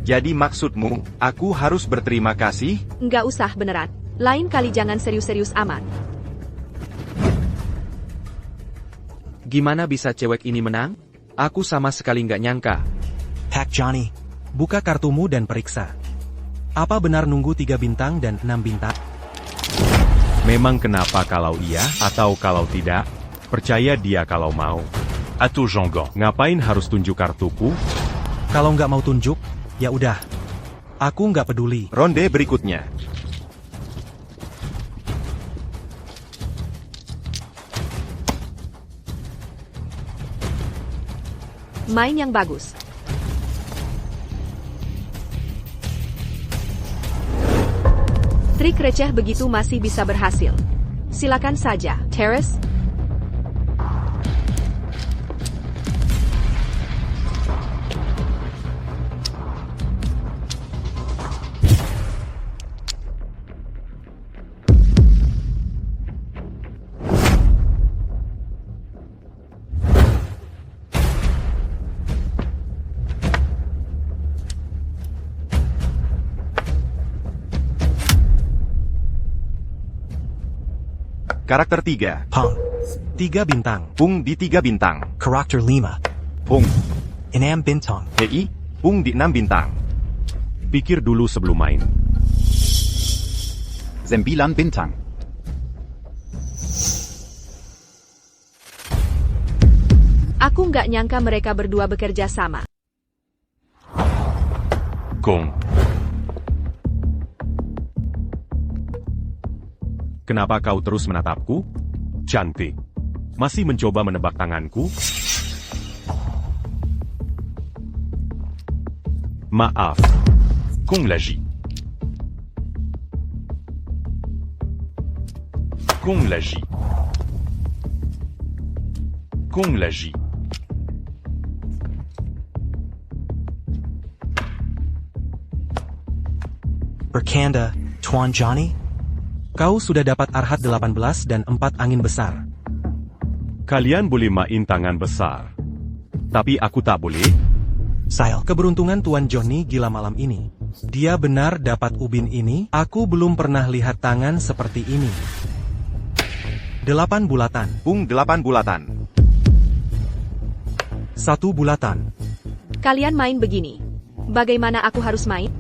Jadi maksudmu, aku harus berterima kasih? Nggak usah beneran. Lain kali jangan serius-serius amat. Gimana bisa cewek ini menang? Aku sama sekali nggak nyangka. Hack Johnny, buka kartumu dan periksa. Apa benar nunggu 3 bintang dan 6 bintang? Memang kenapa kalau iya atau kalau tidak? Percaya dia kalau mau. Atau Jean-Gon, ngapain harus tunjuk kartuku? Kalau nggak mau tunjuk, ya udah. Aku nggak peduli. Ronde berikutnya. Main yang bagus. Trik receh begitu masih bisa berhasil. Silakan saja, Terrace. Karakter 3. Pang. 3 bintang. Pung di 3 bintang. Karakter 5. Pung. 6 bintang. Hei, Pung di 6 bintang. Pikir dulu sebelum main. 9 bintang. Aku nggak nyangka mereka berdua bekerja sama. Gong. Kenapa kau terus menatapku? Cantik. Masih mencoba menebak tanganku? Maaf. Kong Laji. Kong Laji. Kong Laji. Berkanda, Tuan Johnny? Kau sudah dapat Arhat 18 dan 4 angin besar. Kalian boleh main tangan besar. Tapi aku tak boleh. Sail, keberuntungan Tuan Johnny gila malam ini. Dia benar dapat ubin ini, aku belum pernah lihat tangan seperti ini. 8 bulatan. Pung 8 bulatan. 1 bulatan. Kalian main begini. Bagaimana aku harus main?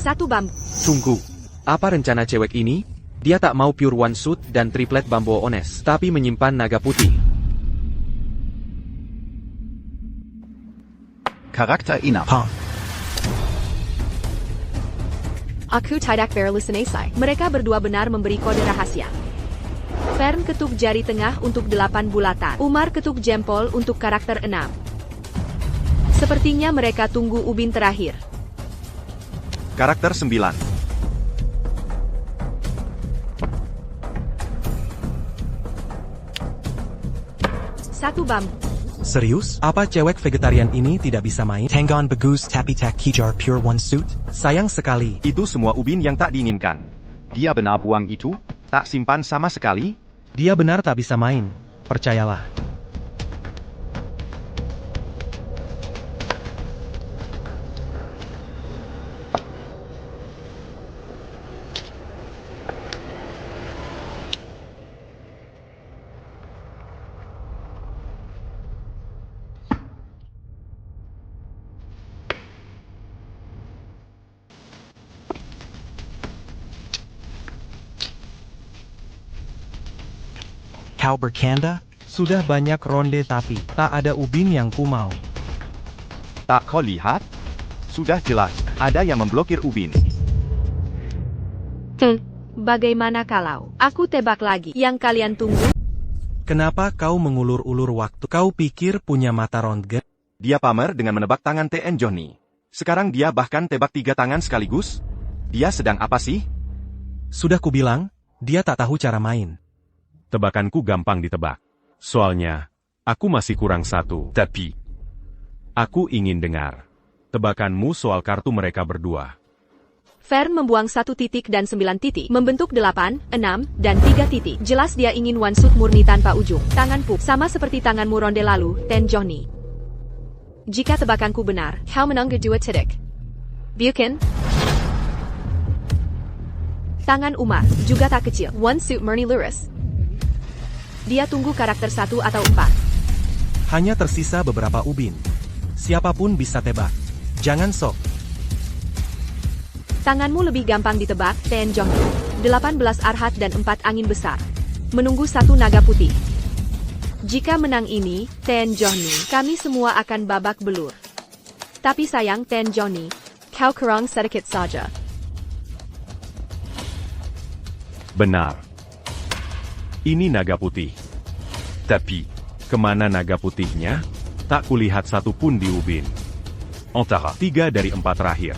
Satu bambu. Tunggu. Apa rencana cewek ini? Dia tak mau pure one suit dan triplet bambu ones, tapi menyimpan naga putih. Charakter enough. Ha. Aku tidak berhalusinasi. Mereka berdua benar memberi kode rahasia. Fern ketuk jari tengah untuk 8 bulatan. Umar ketuk jempol untuk karakter 6. Sepertinya mereka tunggu ubin terakhir. Karakter 9. Satu bambu. Serius? Apa cewek vegetarian ini tidak bisa main? Tangon bagus tapi tak kijar pure one suit? Sayang sekali. Itu semua ubin yang tak diinginkan. Dia benar buang itu? Tak simpan sama sekali. Dia benar tak bisa main. Percayalah. Kau berkanda? Sudah banyak ronde tapi tak ada ubin yang ku mau. Tak kau lihat? Sudah jelas, ada yang memblokir ubin. Bagaimana kalau aku tebak lagi? Yang kalian tunggu? Kenapa kau mengulur-ulur waktu? Kau pikir punya mata rongga? Dia pamer dengan menebak tangan TN Johnny. Sekarang dia bahkan tebak 3 tangan sekaligus. Dia sedang apa sih? Sudah kubilang, dia tak tahu cara main. Tebakanku gampang ditebak. Soalnya, aku masih kurang 1. Tapi, aku ingin dengar tebakanmu soal kartu mereka berdua. Fern membuang 1 titik dan 9 titik, membentuk 8, 6, dan 3 titik. Jelas dia ingin one shoot murni tanpa ujung. Tanganku, sama seperti tanganmu ronde lalu, Ten Johnny. Jika tebakanku benar, kau menang 2 titik. Bukan? Tangan Umar, juga tak kecil. One suit murni lurus. Dia tunggu karakter 1 atau 4. Hanya tersisa beberapa ubin. Siapapun bisa tebak. Jangan sok. Tanganmu lebih gampang ditebak, Ten Johnny. 18 Arhat dan 4 angin besar. Menunggu 1 naga putih. Jika menang ini, Ten Johnny, kami semua akan babak belur. Tapi sayang Ten Johnny, kau kurang sedikit saja. Benar. Ini naga putih. Tapi, kemana naga putihnya? Tak kulihat satu pun di ubin. Antara 3 dari 4 terakhir.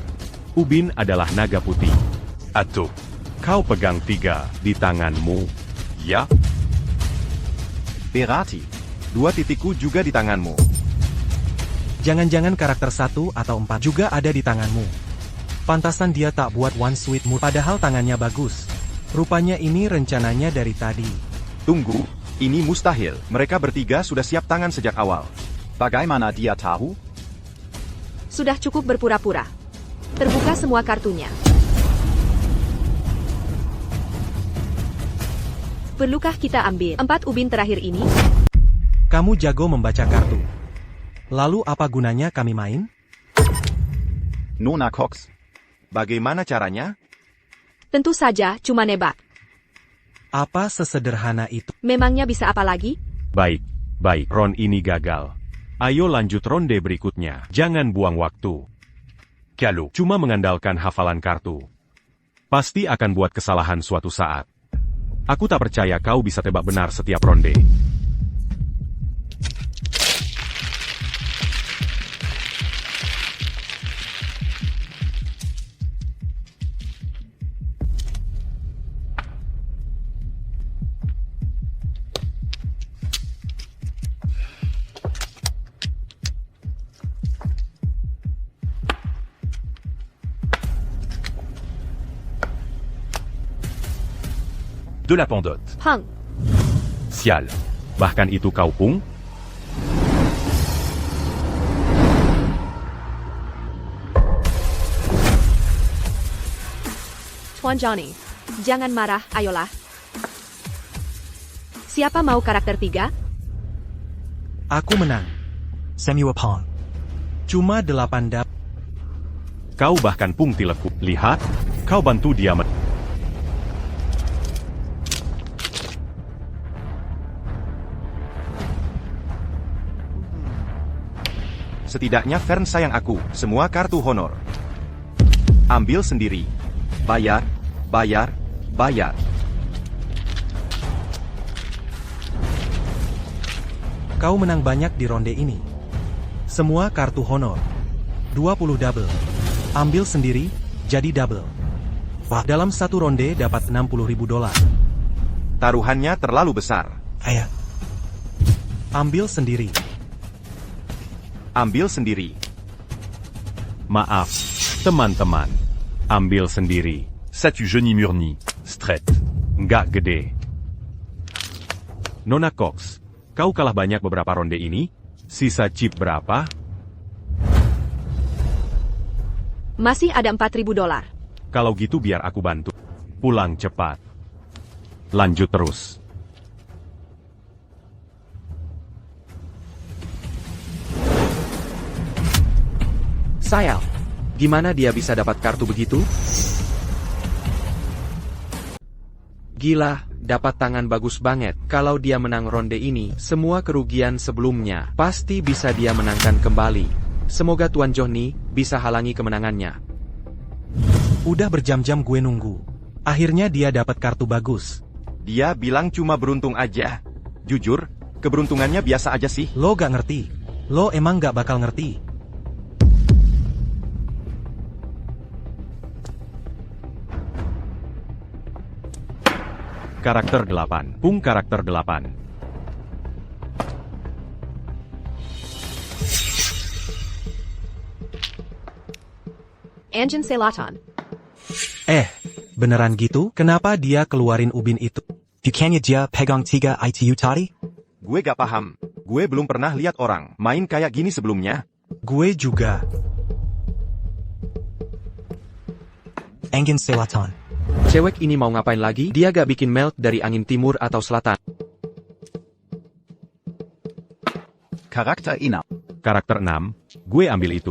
Ubin adalah naga putih. Atau, kau pegang 3 di tanganmu, ya? Berarti, 2 titikku juga di tanganmu. Jangan-jangan karakter 1 atau 4 juga ada di tanganmu. Pantasan dia tak buat one sweet mood padahal tangannya bagus. Rupanya ini rencananya dari tadi. Tunggu, ini mustahil. Mereka bertiga sudah siap tangan sejak awal. Bagaimana dia tahu? Sudah cukup berpura-pura. Terbuka semua kartunya. Perlukah kita ambil 4 ubin terakhir ini? Kamu jago membaca kartu. Lalu apa gunanya kami main? Nona Cox. Bagaimana caranya? Tentu saja, cuma nebak. Apa sesederhana itu? Memangnya bisa apa lagi? Baik, baik. Ronde ini gagal. Ayo lanjut ronde berikutnya. Jangan buang waktu. Kalau cuma mengandalkan hafalan kartu, pasti akan buat kesalahan suatu saat. Aku tak percaya kau bisa tebak benar setiap ronde. De la pendote. Hang, Sial. Bahkan itu kau pung? Tuan Johnny. Jangan marah, ayolah. Siapa mau karakter 3? Aku menang. Samuel Pong. Cuma 8 dap. Kau bahkan pung tileku. Lihat, kau bantu dia Setidaknya Fern sayang aku, semua kartu honor. Ambil sendiri. Bayar, bayar, bayar. Kau menang banyak di ronde ini. Semua kartu honor. 20 double. Ambil sendiri, jadi double. Wah, dalam satu ronde dapat $60.000. Taruhannya terlalu besar. Ayah. Ambil sendiri. Ambil sendiri. Maaf, teman-teman. Ambil sendiri. Satu Johnny Murni. Straight. Nggak gede. Nona Cox, kau kalah banyak beberapa ronde ini? Sisa chip berapa? Masih ada $4.000. Kalau gitu biar aku bantu. Pulang cepat. Lanjut terus. Sayang, gimana dia bisa dapat kartu begitu? Gila, dapat tangan bagus banget. Kalau dia menang ronde ini, semua kerugian sebelumnya pasti bisa dia menangkan kembali. Semoga Tuan Johnny bisa halangi kemenangannya. Udah berjam-jam gue nunggu. Akhirnya dia dapat kartu bagus. Dia bilang cuma beruntung aja. Jujur, keberuntungannya biasa aja sih. Lo gak ngerti. Lo emang gak bakal ngerti. Karakter 8. Pung karakter 8. Engine Selatan. Beneran gitu? Kenapa dia keluarin ubin itu? Bukannya dia pegang 3 ITU tadi? Gue gak paham. Gue belum pernah lihat orang main kayak gini sebelumnya. Gue juga. Angin Selatan. Cewek ini mau ngapain lagi? Dia gak bikin melt dari angin timur atau selatan. Charakter 6. Karakter 6. Gue ambil itu.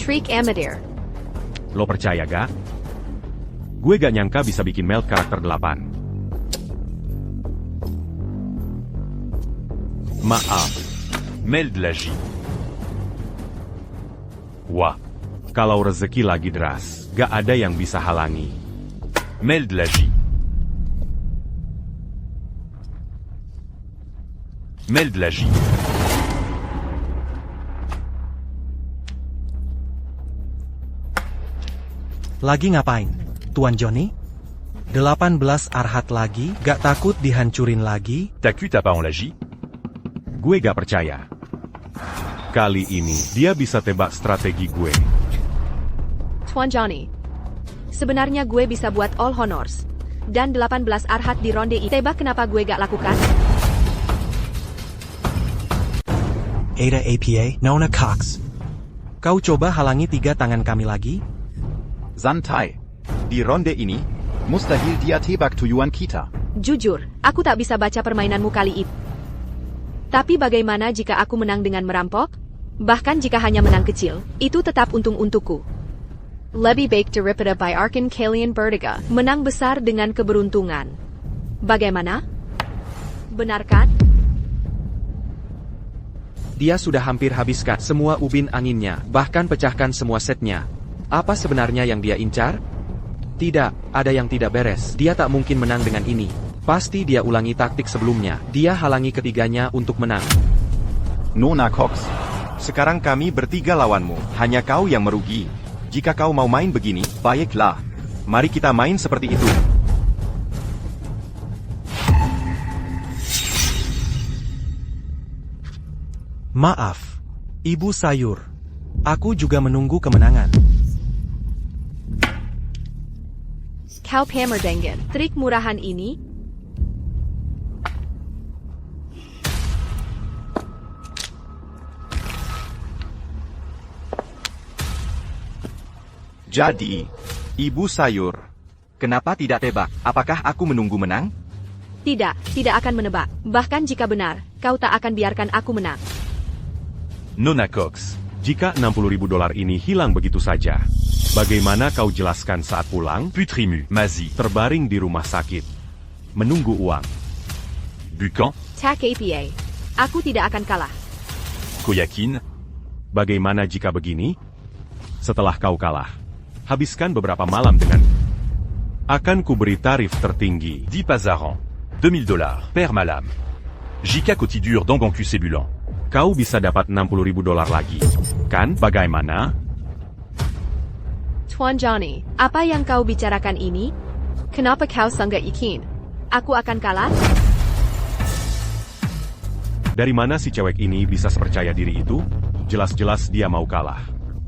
Trick Amadeir. Lo percaya gak? Gue gak nyangka bisa bikin melt karakter 8. Maaf. Meld lagi. Wah. Kalau rezeki lagi deras, gak ada yang bisa halangi. Meld lagi. Meld lagi. Lagi ngapain? Tuan Johnny? 18 arhat lagi? Gak takut dihancurin lagi? T'as cu t'as pas en lagi? Gue gak percaya. Kali ini, dia bisa tebak strategi gue. Tuan Johnny. Sebenarnya gue bisa buat all honors. Dan 18 arhat di ronde ini. Tebak kenapa gue gak lakukan? Ada APA, Nona Cox. Kau coba halangi 3 tangan kami lagi? Santai. Di ronde ini, Mustahil dia tebak tujuan kita. Jujur, aku tak bisa baca permainanmu kali ini. Tapi bagaimana jika aku menang dengan merampok? Bahkan jika hanya menang kecil, itu tetap untung untukku. Lebih baik daripada by Arkan Kalian Bertiga menang besar dengan keberuntungan. Bagaimana? Benarkan? Dia sudah hampir habiskan semua ubin anginnya, bahkan pecahkan semua setnya. Apa sebenarnya yang dia incar? Tidak, ada yang tidak beres. Dia tak mungkin menang dengan ini. Pasti dia ulangi taktik sebelumnya. Dia halangi ketiganya untuk menang. Nona Cox. sekarang kami bertiga lawanmu. Hanya kau yang merugi. Jika kau mau main begini, baiklah. Mari kita main seperti itu. Maaf, Ibu Sayur. Aku juga menunggu kemenangan. Kau pamerdengen, trik murahan ini? Jadi, Ibu Sayur, kenapa tidak tebak? Apakah aku menunggu menang? Tidak, tidak akan menebak. Bahkan jika benar, kau tak akan biarkan aku menang. Nona Cox, jika $60.000 ini hilang begitu saja, bagaimana kau jelaskan saat pulang? Putrimu, Mazi, terbaring di rumah sakit, menunggu uang. Bukan? Tak APA. Aku tidak akan kalah. Kau yakin? Bagaimana jika begini? Setelah kau kalah, habiskan beberapa malam dengan... Akan kuberi tarif tertinggi. 10 pas à rang. $2,000 per malam. Jika kau tidur dans ton bulan. Kau bisa dapat $60.000 lagi. Kan? Bagaimana? Tuan Johnny, apa yang kau bicarakan ini? Kenapa kau sangat yakin? Aku akan kalah? Dari mana si cewek ini bisa sepercaya diri itu? Jelas-jelas dia mau kalah.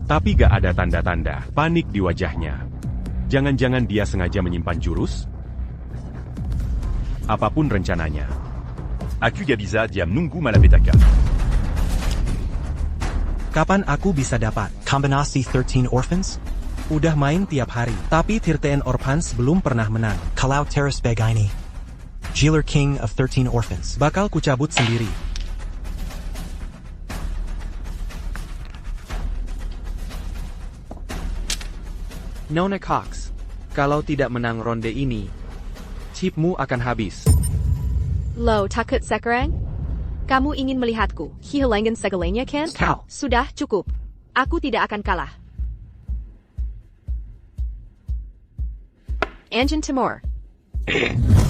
Tapi gak ada tanda-tanda panik di wajahnya. Jangan-jangan dia sengaja menyimpan jurus? Apapun rencananya. Aku gak bisa diam nunggu malapetaka. Kapan aku bisa dapat? Kombinasi 13 Orphans? Udah main tiap hari, tapi 13 Orphans belum pernah menang. Kalau Teras Begaini. Jailer King of 13 Orphans. Bakal kucabut sendiri. Nona Cox, kalau tidak menang ronde ini, chipmu akan habis. Lo takut sekarang? Kamu ingin melihatku kehilangan segalanya, kan? Kau. Sudah cukup. Aku tidak akan kalah. Engine Timur.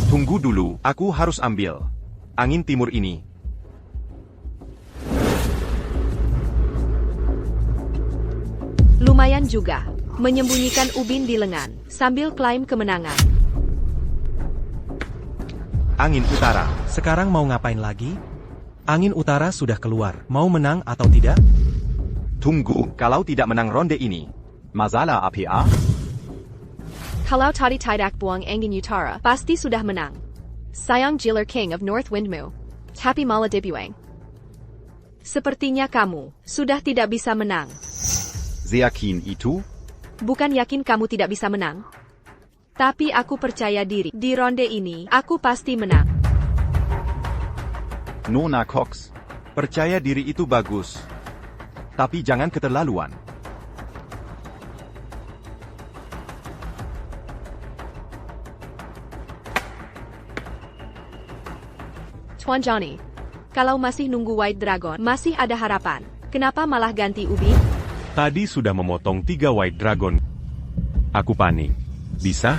Tunggu dulu, aku harus ambil angin timur ini. Lumayan juga. Menyembunyikan ubin di lengan, sambil klaim kemenangan. Angin utara. Sekarang mau ngapain lagi? Angin utara sudah keluar. Mau menang atau tidak? Tunggu, kalau tidak menang ronde ini. Masalah APA? Kalau tadi tidak buang angin utara, pasti sudah menang. Sayang Jailer King of North Windmu. Tapi malah dibuang. Sepertinya kamu sudah tidak bisa menang. Yakin itu? Bukan yakin kamu tidak bisa menang. Tapi aku percaya diri. Di ronde ini, aku pasti menang. Nona Cox. Percaya diri itu bagus. Tapi jangan keterlaluan. Tuan Johnny, kalau masih nunggu White Dragon, masih ada harapan. Kenapa malah ganti ubi? Tadi sudah memotong 3 White Dragon. Aku panik. Bisa?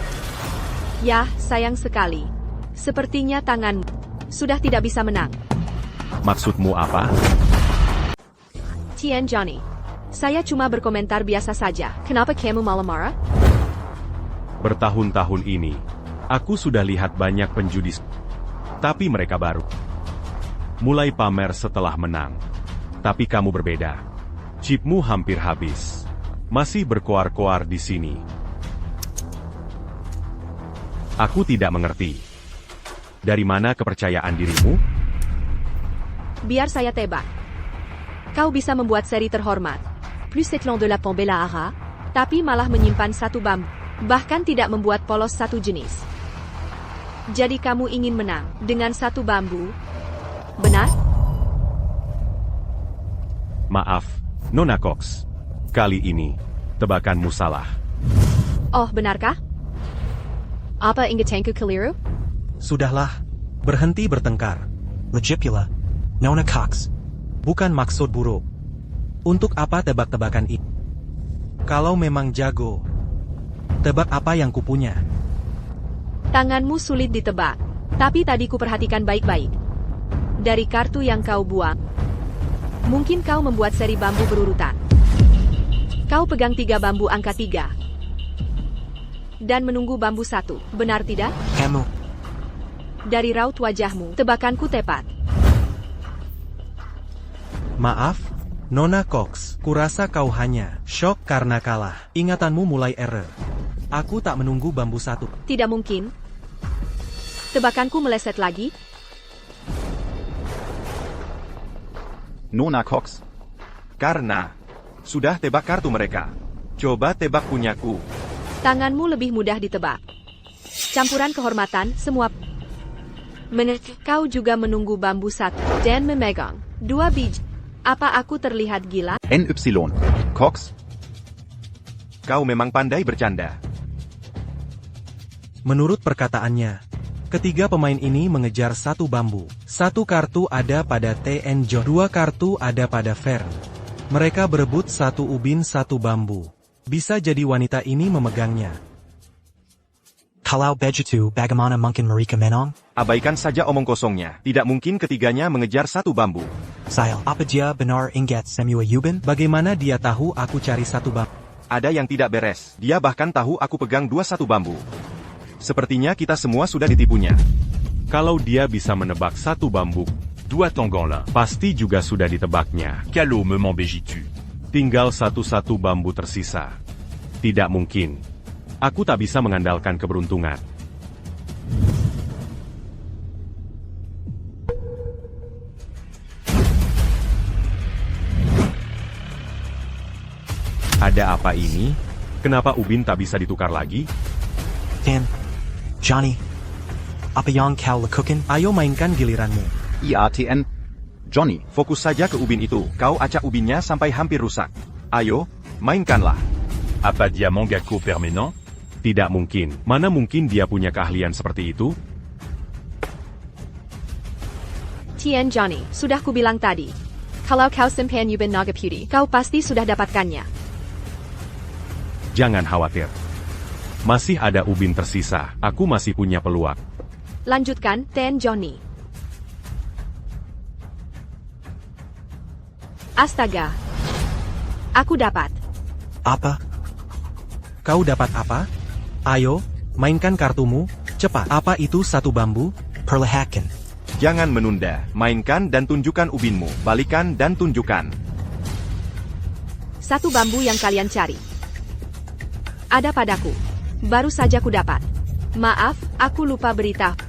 Ya, sayang sekali. Sepertinya tanganmu sudah tidak bisa menang. Maksudmu apa? Tian Johnny, saya cuma berkomentar biasa saja. Kenapa kamu malah marah? Bertahun-tahun ini, aku sudah lihat banyak penjudi, tapi mereka baru mulai pamer setelah menang. Tapi kamu berbeda. Chipmu hampir habis. Masih berkoar-koar di sini. Aku tidak mengerti. Dari mana kepercayaan dirimu? Biar saya tebak. Kau bisa membuat seri terhormat. Plus éclat de la Pombella Ara, tapi malah menyimpan satu bambu. Bahkan tidak membuat polos satu jenis. Jadi kamu ingin menang dengan satu bambu? Benar? Maaf, Nona Cox. Kali ini, tebakanmu salah. Oh, benarkah? Apa ingatanku keliru? Sudahlah, berhenti bertengkar. Legipula. Nona Cox. Bukan maksud buruk. Untuk apa tebak-tebakan itu? Kalau memang jago, tebak apa yang kupunya. Tanganmu sulit ditebak, tapi tadi kuperhatikan baik-baik. Dari kartu yang kau buang, mungkin kau membuat seri bambu berurutan. Kau pegang 3 bambu angka 3. Dan menunggu bambu 1, benar tidak? Kamu. Dari raut wajahmu, tebakanku tepat. Maaf, Nona Cox, kurasa kau hanya shock karena kalah. Ingatanmu mulai error. Aku tak menunggu bambu 1. Tidak mungkin. Tebakanku meleset lagi. Nona Cox. Karena sudah tebak kartu mereka. Coba tebak punyaku. Tanganmu lebih mudah ditebak. Campuran kehormatan, semua. Kau juga menunggu bambu 1 dan memegang 2 biji. Apa aku terlihat gila? NY. Cox. Kau memang pandai bercanda. Menurut perkataannya, ketiga pemain ini mengejar 1 bambu. 1 kartu ada pada TN John, 2 kartu ada pada Fern. Mereka berebut 1 ubin 1 bambu. Bisa jadi wanita ini memegangnya. Kalau begitu, bagaimana mungkin mereka menang? Abaikan saja omong kosongnya. Tidak mungkin ketiganya mengejar 1 bambu. Saya, apa dia benar ingat semua ubin? Bagaimana dia tahu aku cari 1 bambu? Ada yang tidak beres. Dia bahkan tahu aku pegang 2-1 bambu. Sepertinya kita semua sudah ditipunya. Kalau dia bisa menebak 1 bambu, 2 Tanganlin. pasti juga sudah ditebaknya. Callot me m'embégitu. Tinggal 1 bambu tersisa. Tidak mungkin. Aku tak bisa mengandalkan keberuntungan. Ada apa ini? Kenapa ubin tak bisa ditukar lagi? Dan, Johnny, apa yang kau lakukan? Ayo mainkan giliranmu. IATN. Johnny. Fokus saja ke ubin itu. Kau acak ubinnya sampai hampir rusak. Ayo, mainkanlah. Apa dia mangako permanent? Tidak mungkin. Mana mungkin dia punya keahlian seperti itu? Tien Johnny, sudah kubilang tadi. Kalau kau simpan ubin naga putih, kau pasti sudah dapatkannya. Jangan khawatir. Masih ada ubin tersisa. Aku masih punya peluang. Lanjutkan, Tien Johnny. Astaga. Aku dapat. Apa? Kau dapat apa? Ayo, mainkan kartumu, cepat. Apa itu 1 bambu? Perlihatkan. Jangan menunda. Mainkan dan tunjukkan ubinmu. Balikan dan tunjukkan. 1 bambu yang kalian cari. Ada padaku. Baru saja ku dapat. Maaf, aku lupa beritahu.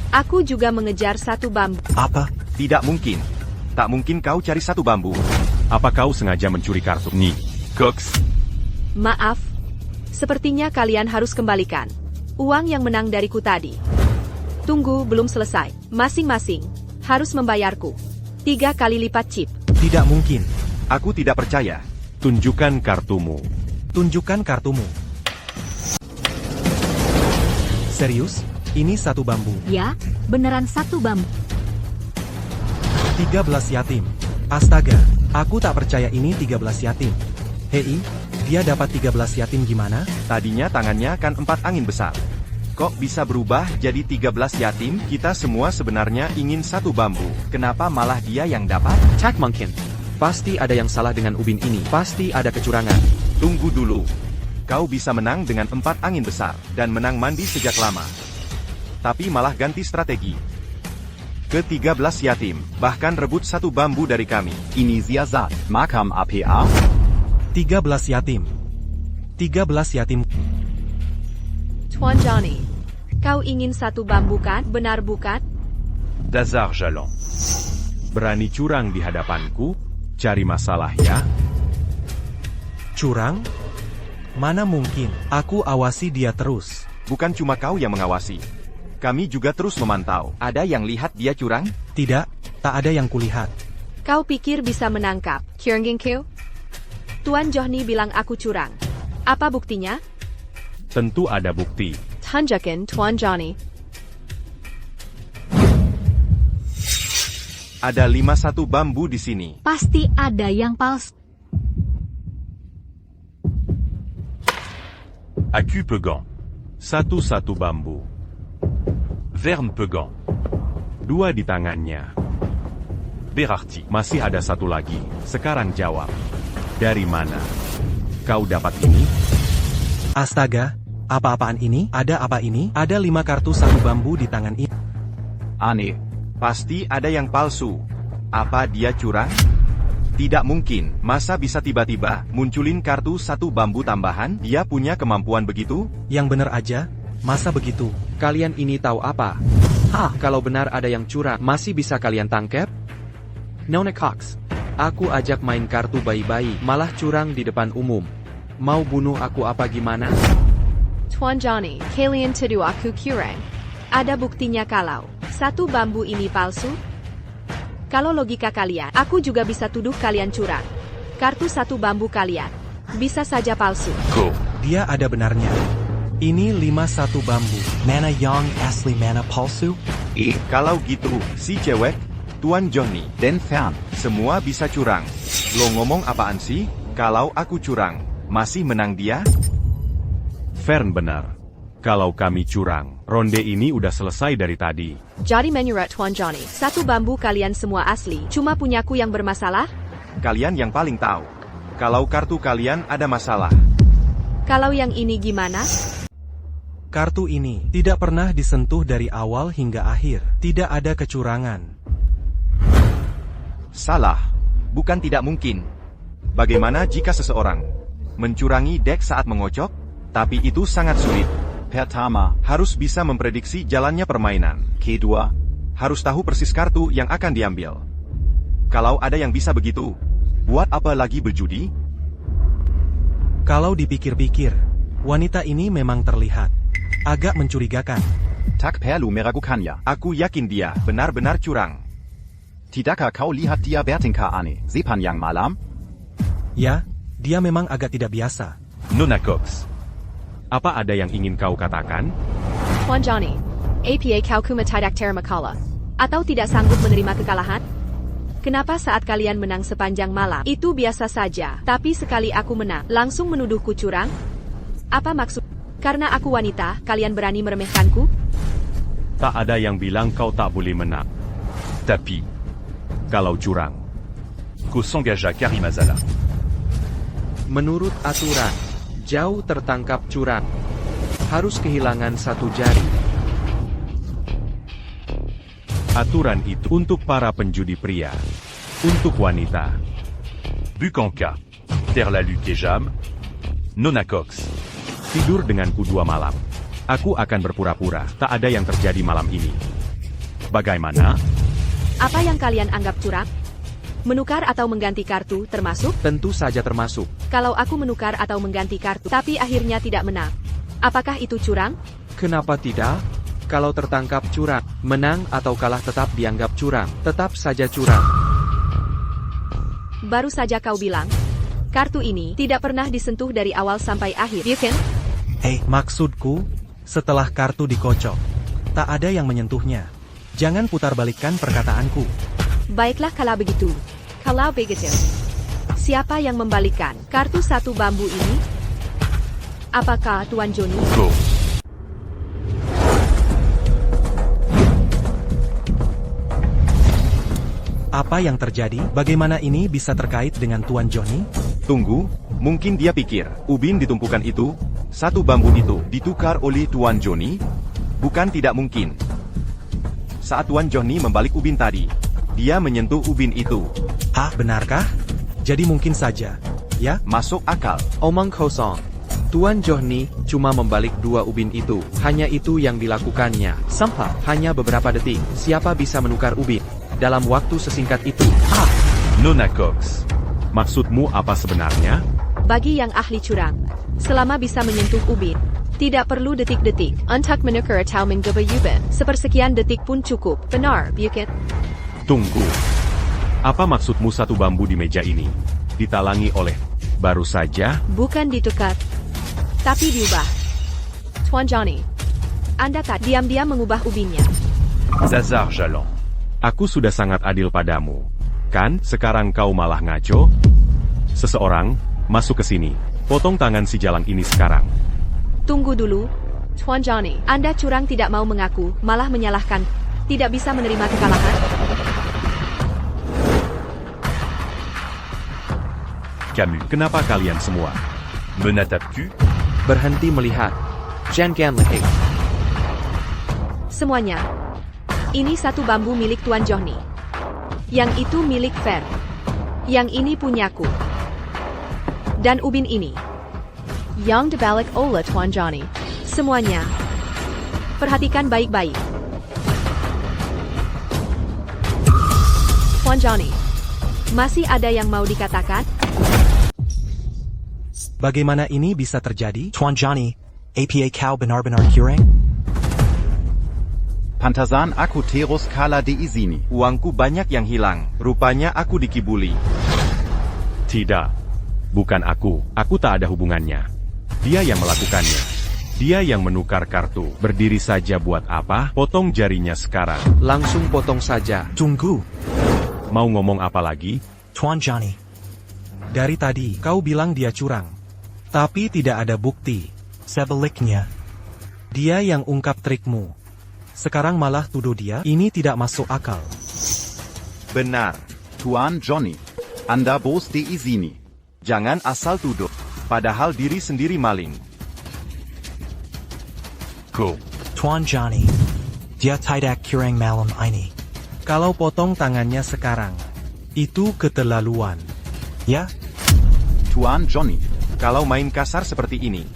Aku juga mengejar 1 bambu. Apa? Tidak mungkin. Tak mungkin kau cari 1 bambu. Apa kau sengaja mencuri kartu? Ni. Cox. Maaf. Sepertinya kalian harus kembalikan uang yang menang dariku tadi. Tunggu, belum selesai. Masing-masing harus membayarku 3 kali lipat chip. Tidak mungkin. Aku tidak percaya. Tunjukkan kartumu. Tunjukkan kartumu. Serius? Ini 1 bambu. Ya, beneran 1 bambu. 13 yatim. Astaga, aku tak percaya ini 13 yatim. Hei, dia dapat 13 yatim gimana? Tadinya tangannya kan 4 angin besar. Kok bisa berubah jadi 13 yatim? Kita semua sebenarnya ingin 1 bambu. Kenapa malah dia yang dapat? Tak mungkin. Pasti ada yang salah dengan ubin ini. Pasti ada kecurangan. Tunggu dulu. Kau bisa menang dengan 4 angin besar, dan menang mandi sejak lama. Tapi malah ganti strategi. Ke-13 yatim, bahkan rebut 1 bambu dari kami. Inisiazat. Makam APA. 13 yatim. 13 yatim. Tuan Johnny, kau ingin 1 bambu kan? Benar bukan? Dazar Jalan. Berani curang di hadapanku? Cari masalah ya? Curang? Mana mungkin, aku awasi dia terus. Bukan cuma kau yang mengawasi. Kami juga terus memantau. Ada yang lihat dia curang? Tidak, tak ada yang kulihat. Kau pikir bisa menangkap Kyunggingkyu? Tuan Johnny bilang aku curang. Apa buktinya? Tentu ada bukti. Tunjukin, Tuan Johnny. Ada 51 bambu di sini. Pasti ada yang palsu. Accu Pegan. Satu-satu bambu. Verne Pegan. 2 di tangannya. Berarti. Masih ada satu lagi. Sekarang jawab. Dari mana kau dapat ini? Astaga, apa-apaan ini? Ada apa ini? Ada 5 kartu 1 bambu di tangan ini. Aneh. Pasti ada yang palsu. Apa dia curang? Tidak mungkin. Masa bisa tiba-tiba munculin kartu 1 bambu tambahan? Dia punya kemampuan begitu? Yang bener aja, masa begitu? Kalian ini tahu apa? Kalau benar ada yang curang, masih bisa kalian tangkap? Nona Cox, aku ajak main kartu bayi-bayi, malah curang di depan umum. Mau bunuh aku apa gimana? Tuan Johnny, kalian tuduh aku curang. Ada buktinya kalau 1 bambu ini palsu? Kalau logika kalian, aku juga bisa tuduh kalian curang. Kartu 1 bambu kalian bisa saja palsu. Go. Dia ada benarnya. Ini 51 bambu. Mana yang asli mana palsu? Kalau gitu, si cewek, Tuan Johnny, Den Fern. semua bisa curang. Lo ngomong apaan sih? Kalau aku curang, masih menang dia? Fern benar. Kalau kami curang, ronde ini udah selesai dari tadi. Jadi menurut Tuan Johnny, 1 bambu kalian semua asli, cuma punyaku yang bermasalah? Kalian yang paling tahu. Kalau kartu kalian ada masalah. Kalau yang ini gimana? Kartu ini tidak pernah disentuh dari awal hingga akhir. Tidak ada kecurangan. Salah. Bukan tidak mungkin. Bagaimana jika seseorang mencurangi dek saat mengocok? Tapi itu sangat sulit. Pertama. Harus bisa memprediksi jalannya permainan. Kedua. Harus tahu persis kartu yang akan diambil. Kalau ada yang bisa begitu, buat apa lagi berjudi? Kalau dipikir-pikir, wanita ini memang terlihat agak mencurigakan. Tak perlu meragukannya. Aku yakin dia benar-benar curang. Tidakkah kau lihat dia bertingkah aneh sepanjang malam? Ya, dia memang agak tidak biasa. Nona Cox. Apa ada yang ingin kau katakan? Tuan Johnny, apa kau kuma tidak termakala? Atau tidak sanggup menerima kekalahan? Kenapa saat kalian menang sepanjang malam, itu biasa saja, tapi sekali aku menang, langsung menuduhku curang? Apa maksud? Karena aku wanita, kalian berani meremehkanku? Tak ada yang bilang kau tak boleh menang. Tapi. Kalau curang, Ko s'engagea Karimazala. Menurut aturan, jauh tertangkap curang, harus kehilangan 1 jari. aturan itu untuk para penjudi pria. Untuk wanita, Bukanka. Terlalu Kejam. Nona Cox. tidur denganku 2 malam. Aku akan berpura-pura tak ada yang terjadi malam ini. Bagaimana? Apa yang kalian anggap curang? Menukar atau mengganti kartu termasuk? Tentu saja termasuk. Kalau aku menukar atau mengganti kartu, tapi akhirnya tidak menang, apakah itu curang? Kenapa tidak? Kalau tertangkap curang, menang atau kalah tetap dianggap curang. Tetap saja curang. Baru saja kau bilang, kartu ini tidak pernah disentuh dari awal sampai akhir. Bukan? Maksudku, setelah kartu dikocok, tak ada yang menyentuhnya. Jangan putar balikkan perkataanku. Baiklah kalau begitu. Kalau begitu, siapa yang membalikkan kartu 1 bambu ini? Apakah Tuan Johnny? Go. Apa yang terjadi? Bagaimana ini bisa terkait dengan Tuan Johnny? Tunggu, mungkin dia pikir, ubin ditumpukan itu, 1 bambu itu, ditukar oleh Tuan Johnny? Bukan tidak mungkin. Saat Tuan Johnny membalik ubin tadi, dia menyentuh ubin itu. Benarkah? Jadi mungkin saja, ya? Masuk akal. Omong kosong. Tuan Johnny cuma membalik 2 ubin itu. Hanya itu yang dilakukannya. Hanya beberapa detik. Siapa bisa menukar ubin dalam waktu sesingkat itu? Nona Cox. Maksudmu apa sebenarnya? Bagi yang ahli curang, selama bisa menyentuh ubin, tidak perlu detik-detik. Untuk menukar atau menggubah ubin, sepersekian detik pun cukup. Benar, bukan? Tunggu. Apa maksudmu satu bambu di meja ini? Ditalangi oleh baru saja? Bukan ditukar, tapi diubah. Tuan Johnny, Anda tak diam-diam mengubah ubinnya. Zazar Jalan. Aku sudah sangat adil padamu. Kan, sekarang kau malah ngaco? Seseorang, masuk ke sini. Potong tangan si jalang ini sekarang. Tunggu dulu, Tuan Johnny. Anda curang tidak mau mengaku, malah menyalahkan. Tidak bisa menerima kekalahan? Camus. Kenapa kalian semua? Me n'attaques-tu? Berhenti melihat. Jangan lehek. Semuanya. Ini satu bambu milik Tuan Johnny. Yang itu milik Fer. Yang ini punyaku. Dan ubin ini. Yang dibalik oleh Tuan Johnny. Semuanya. Perhatikan baik-baik. Tuan Johnny. Masih ada yang mau dikatakan? Bagaimana ini bisa terjadi? Tuan Johnny, APA kau benar-benar curang? Pantazan aku terus kalah di sini. Uangku banyak yang hilang. Rupanya aku dikibuli. Tidak. Bukan aku. Aku tak ada hubungannya. Dia yang melakukannya. Dia yang menukar kartu. Berdiri saja buat apa? Potong jarinya sekarang. Langsung potong saja. Tunggu. Mau ngomong apa lagi? Tuan Johnny, Dari tadi, kau bilang dia curang. Tapi tidak ada bukti. sebaliknya. Dia yang ungkap trikmu. Sekarang malah tuduh dia? Ini tidak masuk akal. Benar. Tuan Johnny, Anda bos di sini. Jangan asal tuduh. Padahal diri sendiri maling. Ko. Tuan Johnny, dia tidak curang malam ini. Kalau potong tangannya sekarang, itu keterlaluan. Ya? Tuan Johnny, Kalau main kasar seperti ini,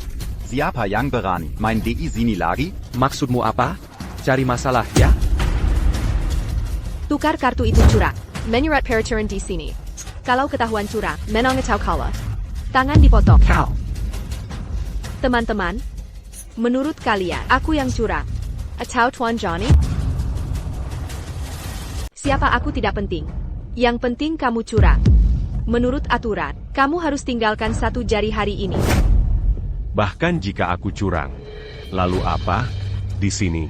siapa yang berani main di sini lagi? Maksudmu apa? Cari masalah, ya? Tukar kartu itu curang. Menyurat peraturan di sini. Kalau ketahuan curang, menang atau kalah. Tangan dipotong. Kau. Teman-teman, menurut kalian, aku yang curang? Atau Tuan Johnny? Siapa aku tidak penting. Yang penting kamu curang. Menurut aturan, kamu harus tinggalkan satu jari hari ini. Bahkan jika aku curang. Lalu apa? Di sini.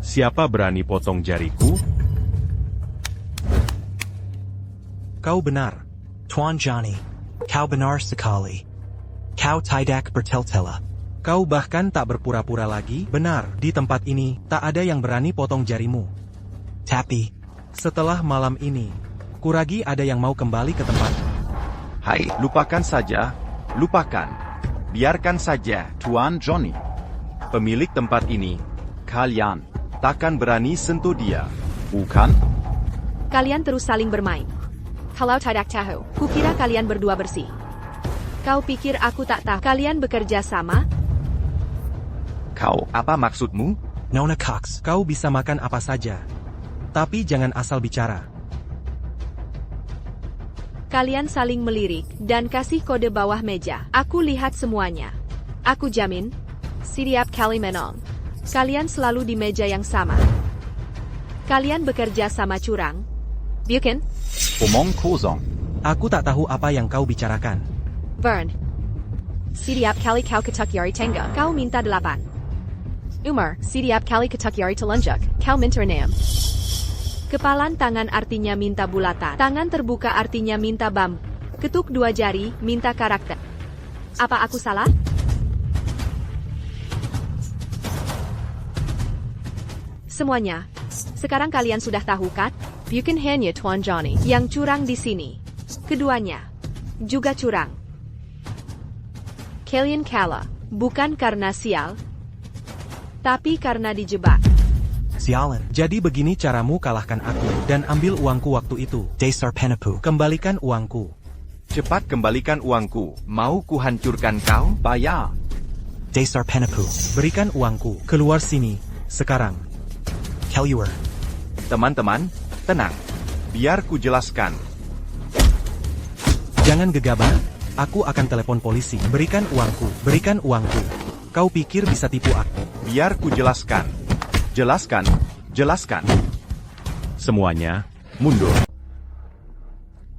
Siapa berani potong jariku? Kau benar. Tuan Johnny, kau benar sekali. Kau tidak bertele-tele. Kau bahkan tak berpura-pura lagi. Benar, di tempat ini, tak ada yang berani potong jarimu. Tapi, Setelah malam ini, kuragi ada yang mau kembali ke tempat. hai, lupakan saja. Lupakan. Biarkan saja. Tuan Johnny, Pemilik tempat ini, kalian, takkan berani sentuh dia. bukan? Kalian terus saling bermain. Kalau tidak tahu, kukira kalian berdua bersih. Kau pikir aku tak tahu kalian bekerja sama? Kau, Apa maksudmu? Nona Cox, Kau bisa makan apa saja. Tapi jangan asal bicara. Kalian saling melirik dan kasih kode bawah meja. Aku lihat semuanya. Aku jamin, setiap kali menang, kalian selalu di meja yang sama. Kalian bekerja sama curang. Bukan? omong kosong. Aku tak tahu apa yang kau bicarakan. Vern. Setiap kali kau ketuk yari tengah, kau minta 8. Umar, setiap kali ketuk yari telunjuk, kau minta 6. Kepalan tangan artinya minta bulatan. Tangan terbuka artinya minta bambu. Ketuk 2 jari, minta karakter. Apa aku salah? Semuanya. Sekarang kalian sudah tahu kan? Bukan hanya Tuan Johnny yang curang di sini. Keduanya juga curang. Kalian kalah, bukan karena sial, tapi karena dijebak. sialan. Jadi begini caramu kalahkan aku dan ambil uangku waktu itu. Dasar penipu. Kembalikan uangku. Cepat kembalikan uangku. Mau kuhancurkan kau? Bayar. Dasar penipu. Berikan uangku. Keluar sini. Sekarang. Keluar. Teman-teman, tenang. Biar ku jelaskan. Jangan gegabah, aku akan telepon polisi. Berikan uangku, berikan uangku. Kau pikir bisa tipu aku? Biar ku jelaskan. Jelaskan, jelaskan. Semuanya, mundur.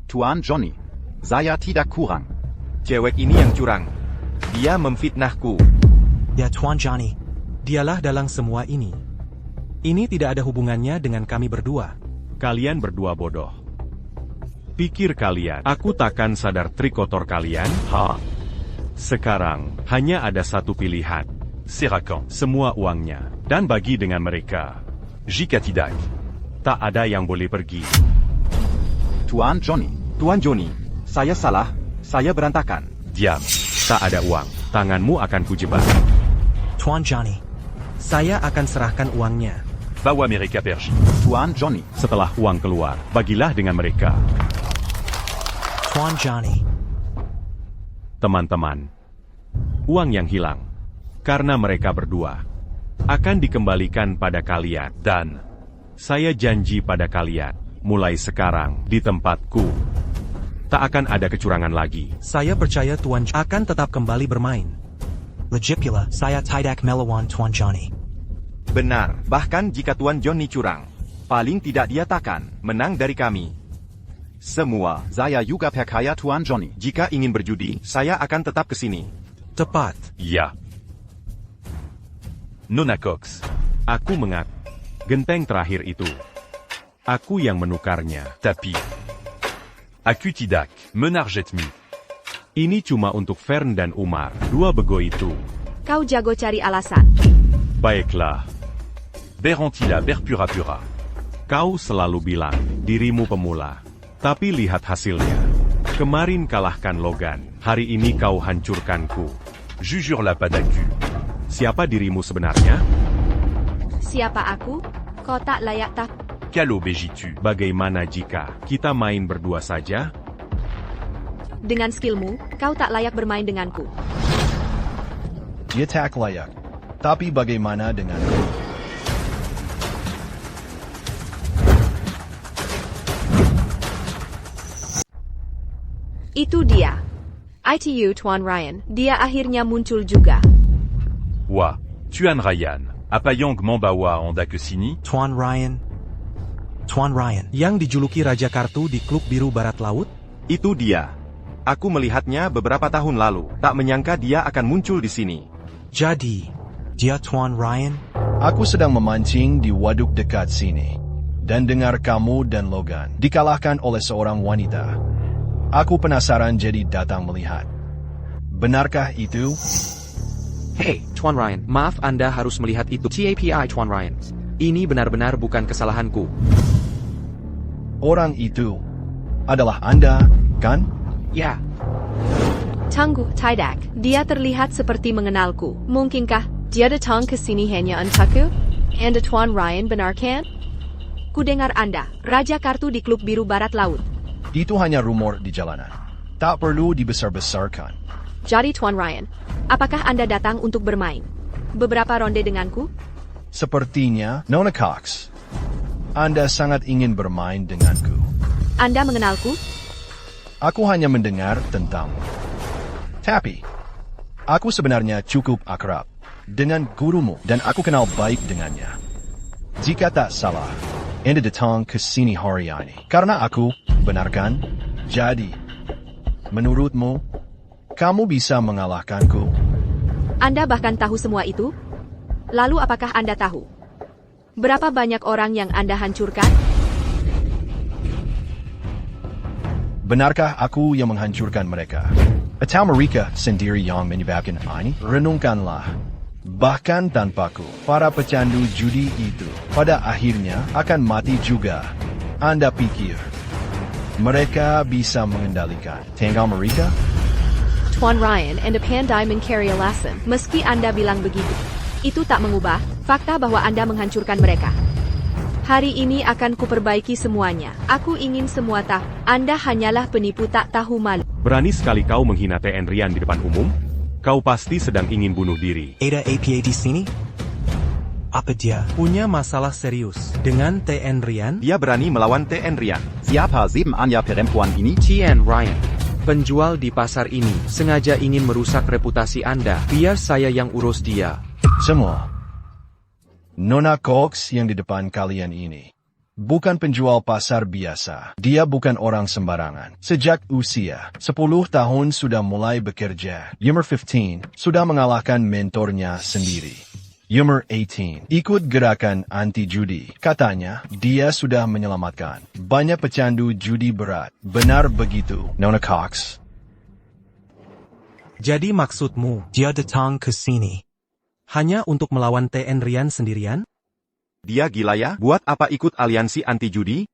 Tuan Johnny, saya tidak kurang. Cewek ini yang curang. Dia memfitnahku. Ya Tuan Johnny. Dialah dalang semua ini. Ini tidak ada hubungannya dengan kami berdua. Kalian berdua bodoh. Pikir kalian, aku takkan sadar trik kotor kalian? Sekarang, hanya ada satu pilihan. Serakan. Semua uangnya, dan bagi dengan mereka. Jika tidak, Tak ada yang boleh pergi. Tuan Johnny. Tuan Johnny, saya salah. Saya berantakan. Diam. Tak ada uang. Tanganmu akan kujebak. Tuan Johnny. Saya akan serahkan uangnya. bawa mereka pergi. Tuan Johnny. Setelah uang keluar, bagilah dengan mereka. Tuan Johnny. Teman-teman, uang yang hilang, karena mereka berdua, akan dikembalikan pada kalian. Dan, saya janji pada kalian, mulai sekarang, di tempatku, tak akan ada kecurangan lagi. Saya percaya Tuan akan tetap kembali bermain. Legipula, saya tidak melawan Tuan Johnny. Benar, bahkan jika Tuan Johnny curang, paling tidak dia takkan menang dari kami. Semua, saya juga percaya Tuan Johnny. Jika ingin berjudi, saya akan tetap ke sini. Tepat. Ya. Nona Cox. Aku mengaku, genteng terakhir itu, aku yang menukarnya. Tapi. Aku tidak menargetmu. Ini cuma untuk Fern dan Umar, dua bego itu. Kau jago cari alasan. Baiklah, Berantila berpura-pura. kau selalu bilang, dirimu pemula. Tapi lihat hasilnya. Kemarin kalahkan Logan, hari ini kau hancurkanku. Jujure-la padaku. Siapa dirimu sebenarnya? Siapa aku? Kau tak layak tak. Calo begitu. Bagaimana jika kita main berdua saja? Dengan skillmu, kau tak layak bermain denganku. Dia tak layak. Tapi bagaimana denganku? Itu dia. ITU Tuan Ryan, dia akhirnya muncul juga. Wa. Tuan Ryan. Apayang membawa anda ke sini? Tuan Ryan. Tuan Ryan. Yang dijuluki Raja Kartu di Klub Biru Barat Laut? Itu dia. Aku melihatnya beberapa tahun lalu. Tak menyangka dia akan muncul di sini. Jadi, dia Tuan Ryan? Aku sedang memancing di waduk dekat sini. Dan dengar kamu dan Logan dikalahkan oleh seorang wanita. Aku penasaran jadi datang melihat. Benarkah itu? Hei, Tuan Ryan, maaf Anda harus melihat itu. TAPI Tuan Ryan. Ini benar-benar bukan kesalahanku. Orang itu adalah Anda, kan? Ya. Tunggu, tidak. Dia terlihat seperti mengenalku. Mungkinkah dia datang ke sini hanya untukku? Anda Tuan Ryan benar kan? Ku dengar Anda, Raja Kartu di Klub Biru Barat Laut. Itu hanya rumor di jalanan. Tak perlu dibesar-besarkan. Jadi Tuan Ryan, apakah Anda datang untuk bermain? Beberapa ronde denganku? Sepertinya, Nona Cox. Anda sangat ingin bermain denganku. Anda mengenalku? Aku hanya mendengar tentangmu. Tapi, aku sebenarnya cukup akrab dengan gurumu dan aku kenal baik dengannya. Jika tak salah, Anda datang ke sini hari ini karena aku, benar kan? Jadi, menurutmu, kamu bisa mengalahkanku? Anda bahkan tahu semua itu? Lalu apakah Anda tahu? Berapa banyak orang yang Anda hancurkan? Benarkah aku yang menghancurkan mereka? Atau mereka sendiri yang menyebabkan ini? Renungkanlah. Bahkan tanpaku, para pecandu judi itu pada akhirnya akan mati juga. Anda pikir mereka bisa mengendalikan tanggal mereka? Tuan Ryan, Anda pandai mencari alasan. Meski Anda bilang begitu, itu tak mengubah fakta bahwa Anda menghancurkan mereka. Hari ini akan kuperbaiki semuanya. Aku ingin semua tahu. Anda hanyalah penipu tak tahu malu. Berani sekali kau menghina TN Rian di depan umum? Kau pasti sedang ingin bunuh diri. Ada APA di sini? Apa dia? Punya masalah serius dengan TN Rian? Dia berani melawan TN Rian. Siapa sebenarnya perempuan ini? TN Ryan, penjual di pasar ini, sengaja ingin merusak reputasi Anda. Biar saya yang urus dia. Semua. Nona Cox yang di depan kalian ini bukan penjual pasar biasa. Dia bukan orang sembarangan. Sejak usia 10 tahun sudah mulai bekerja. Umur 15 sudah mengalahkan mentornya sendiri. Umur 18 ikut gerakan anti-judi. Katanya, dia sudah menyelamatkan banyak pecandu judi berat. Benar begitu, Nona Cox? Jadi maksudmu, Dia datang ke sini. hanya untuk melawan TN Rian sendirian? Dia gila ya? Buat apa ikut aliansi anti-judi?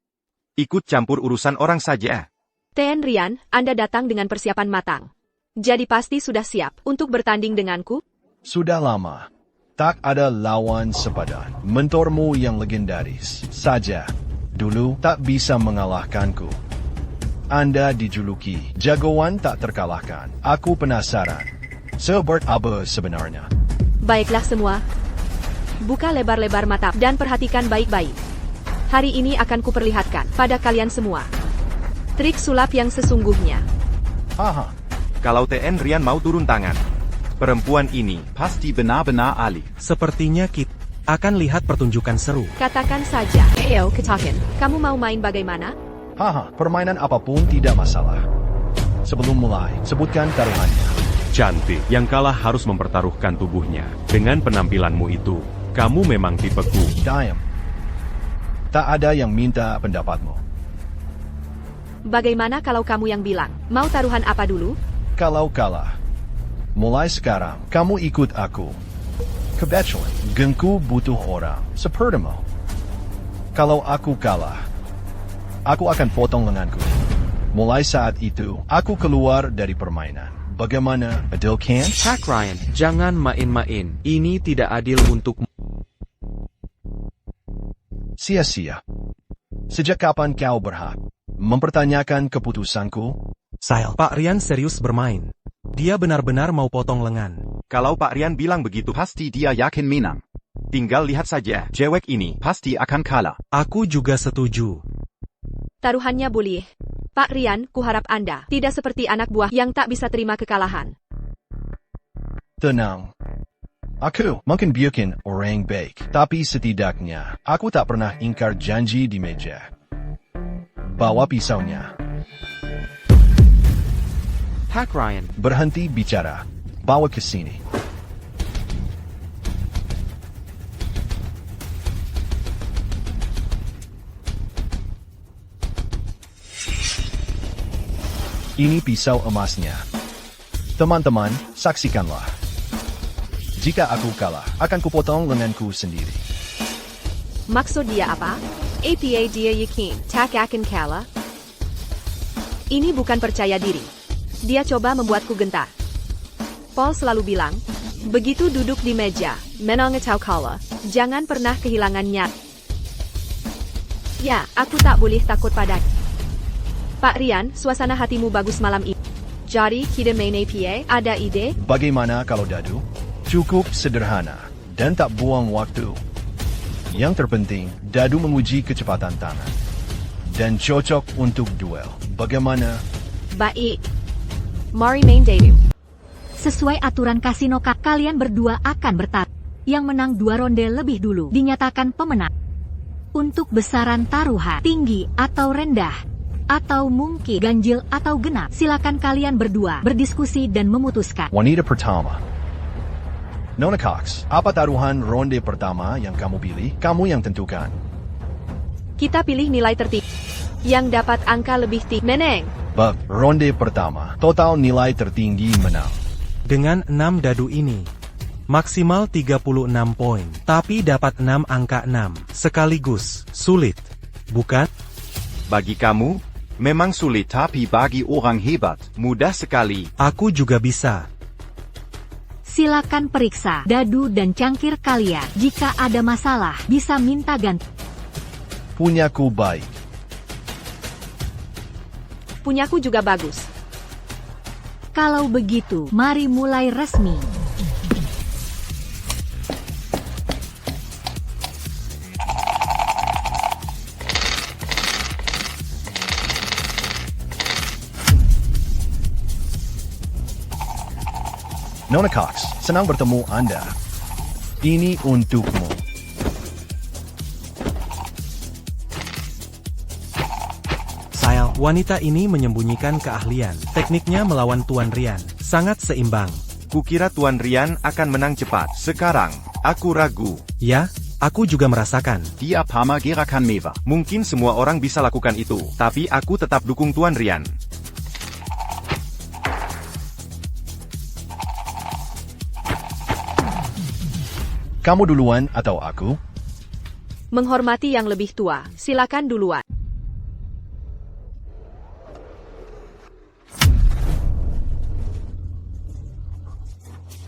Ikut campur urusan orang saja. TN Rian, Anda datang dengan persiapan matang. Jadi pasti sudah siap untuk bertanding denganku? Sudah lama. Tak ada lawan sepadan. Mentormu yang legendaris saja dulu tak bisa mengalahkanku. Anda dijuluki jagoan tak terkalahkan. Aku penasaran. Seperti apa sebenarnya? Baiklah semua. Buka lebar-lebar mata dan perhatikan baik-baik. Hari ini akan kuperlihatkan pada kalian semua trik sulap yang sesungguhnya. Haha. Kalau TN Rian mau turun tangan, perempuan ini Pasti benar-benar ahli. Sepertinya kita akan lihat pertunjukan seru. Katakan saja, Ayo Ketaken, kamu mau main bagaimana? Haha, permainan apapun tidak masalah. Sebelum mulai, sebutkan taruhannya. Cantik, yang kalah harus mempertaruhkan tubuhnya. Dengan penampilanmu itu, kamu memang tipeku. Diam. Tak ada yang minta pendapatmu. Bagaimana kalau kamu yang bilang? Mau taruhan apa dulu? Kalau kalah, mulai sekarang, kamu ikut aku. Kebetulan, gengku butuh orang sepertimu. Kalau aku kalah, aku akan potong lenganku. Mulai saat itu, aku keluar dari permainan. Bagaimana, adil kan? Hack Ryan, jangan main-main. Ini tidak adil untukmu. Sia-sia. Sejak kapan kau berhak mempertanyakan keputusanku? Sile. Pak Rian serius bermain. Dia benar-benar mau potong lengan. Kalau Pak Rian bilang begitu, Pasti dia yakin menang. tinggal lihat saja. Cewek ini Pasti akan kalah. Aku juga setuju. Taruhannya boleh. Pak Rian, kuharap Anda tidak seperti anak buah yang tak bisa terima kekalahan. Tenang. Aku mungkin bikin orang baik, tapi setidaknya aku tak pernah ingkar janji di meja. Bawa pisaunya. Hack Ryan, Berhenti bicara. Bawa ke sini. Ini pisau emasnya. Teman-teman, saksikanlah. Jika aku kalah, akan kupotong lenganku sendiri. Maksud dia apa? Apa dia yakin tak akan kalah? Ini bukan percaya diri. Dia coba membuatku gentar. Paul selalu bilang, begitu duduk di meja, menang atau kalah, jangan pernah kehilangan nyat. Ya, aku tak boleh takut padaku. Pak Rian, suasana hatimu bagus malam ini. Jadi, kita main APA, ada ide? Bagaimana kalau dadu? Cukup sederhana dan tak buang waktu. Yang terpenting, dadu menguji kecepatan tangan. Dan cocok untuk duel. Bagaimana? Baik. Mari main dadu. Sesuai aturan kasino, kalian berdua akan bertarung. Yang menang 2 ronde lebih dulu dinyatakan pemenang. Untuk besaran taruhan, tinggi atau rendah, atau mungkin ganjil atau genap, silakan kalian berdua berdiskusi dan memutuskan. Wanita pertama. Nona Cox, apa taruhan ronde pertama yang kamu pilih? Kamu yang tentukan. Kita pilih nilai tertinggi. Yang dapat angka lebih tinggi. Meneng. Bab ronde pertama, total nilai tertinggi menang. Dengan 6 dadu ini, maksimal 36 poin. Tapi dapat 6 angka 6. Sekaligus, sulit. Bukan? bagi kamu, memang sulit. Tapi bagi orang hebat, Mudah sekali. Aku juga bisa. Silakan periksa dadu dan cangkir kalian. Jika ada masalah, bisa minta ganti. Punyaku baik. Punyaku juga bagus. Kalau begitu, mari mulai resmi. Nona Cox, senang bertemu Anda. Ini untukmu. Sile, wanita ini menyembunyikan keahlian. Tekniknya melawan Tuan Rian sangat seimbang. Kukira Tuan Rian akan menang cepat. Sekarang, aku ragu. Ya, aku juga merasakan. Dia Parma gerakan mewah. Mungkin semua orang bisa lakukan itu, tapi aku tetap dukung Tuan Rian. Kamu duluan atau aku? Menghormati yang lebih tua, silakan duluan.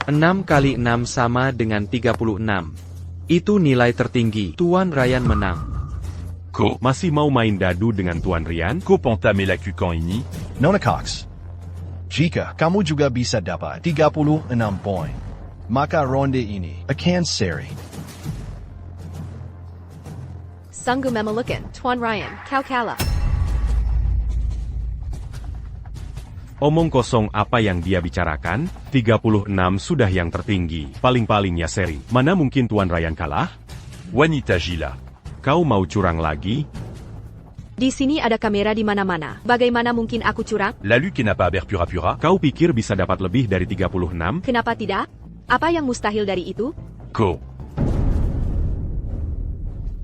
Enam kali 6 sama dengan 36. Itu nilai tertinggi. Tuan Ryan menang. Ko, masih mau main dadu dengan Tuan Rian? Ko Pantam et la Kukan ini? Nona Cox, jika kamu juga bisa dapat 36 poin, maka ronde ini akan seri. Sungguh memelukan, Tuan Ryan, kau kalah. Omong kosong apa yang dia bicarakan? 36 sudah yang tertinggi. Paling-paling ya seri. Mana mungkin Tuan Ryan kalah? Wanita Gila. Kau mau curang lagi? Di sini ada kamera di mana-mana. Bagaimana mungkin aku curang? La Luc n'a pas aber pura-pura? Kau pikir bisa dapat lebih dari 36? Kenapa tidak? Apa yang mustahil dari itu? Ko.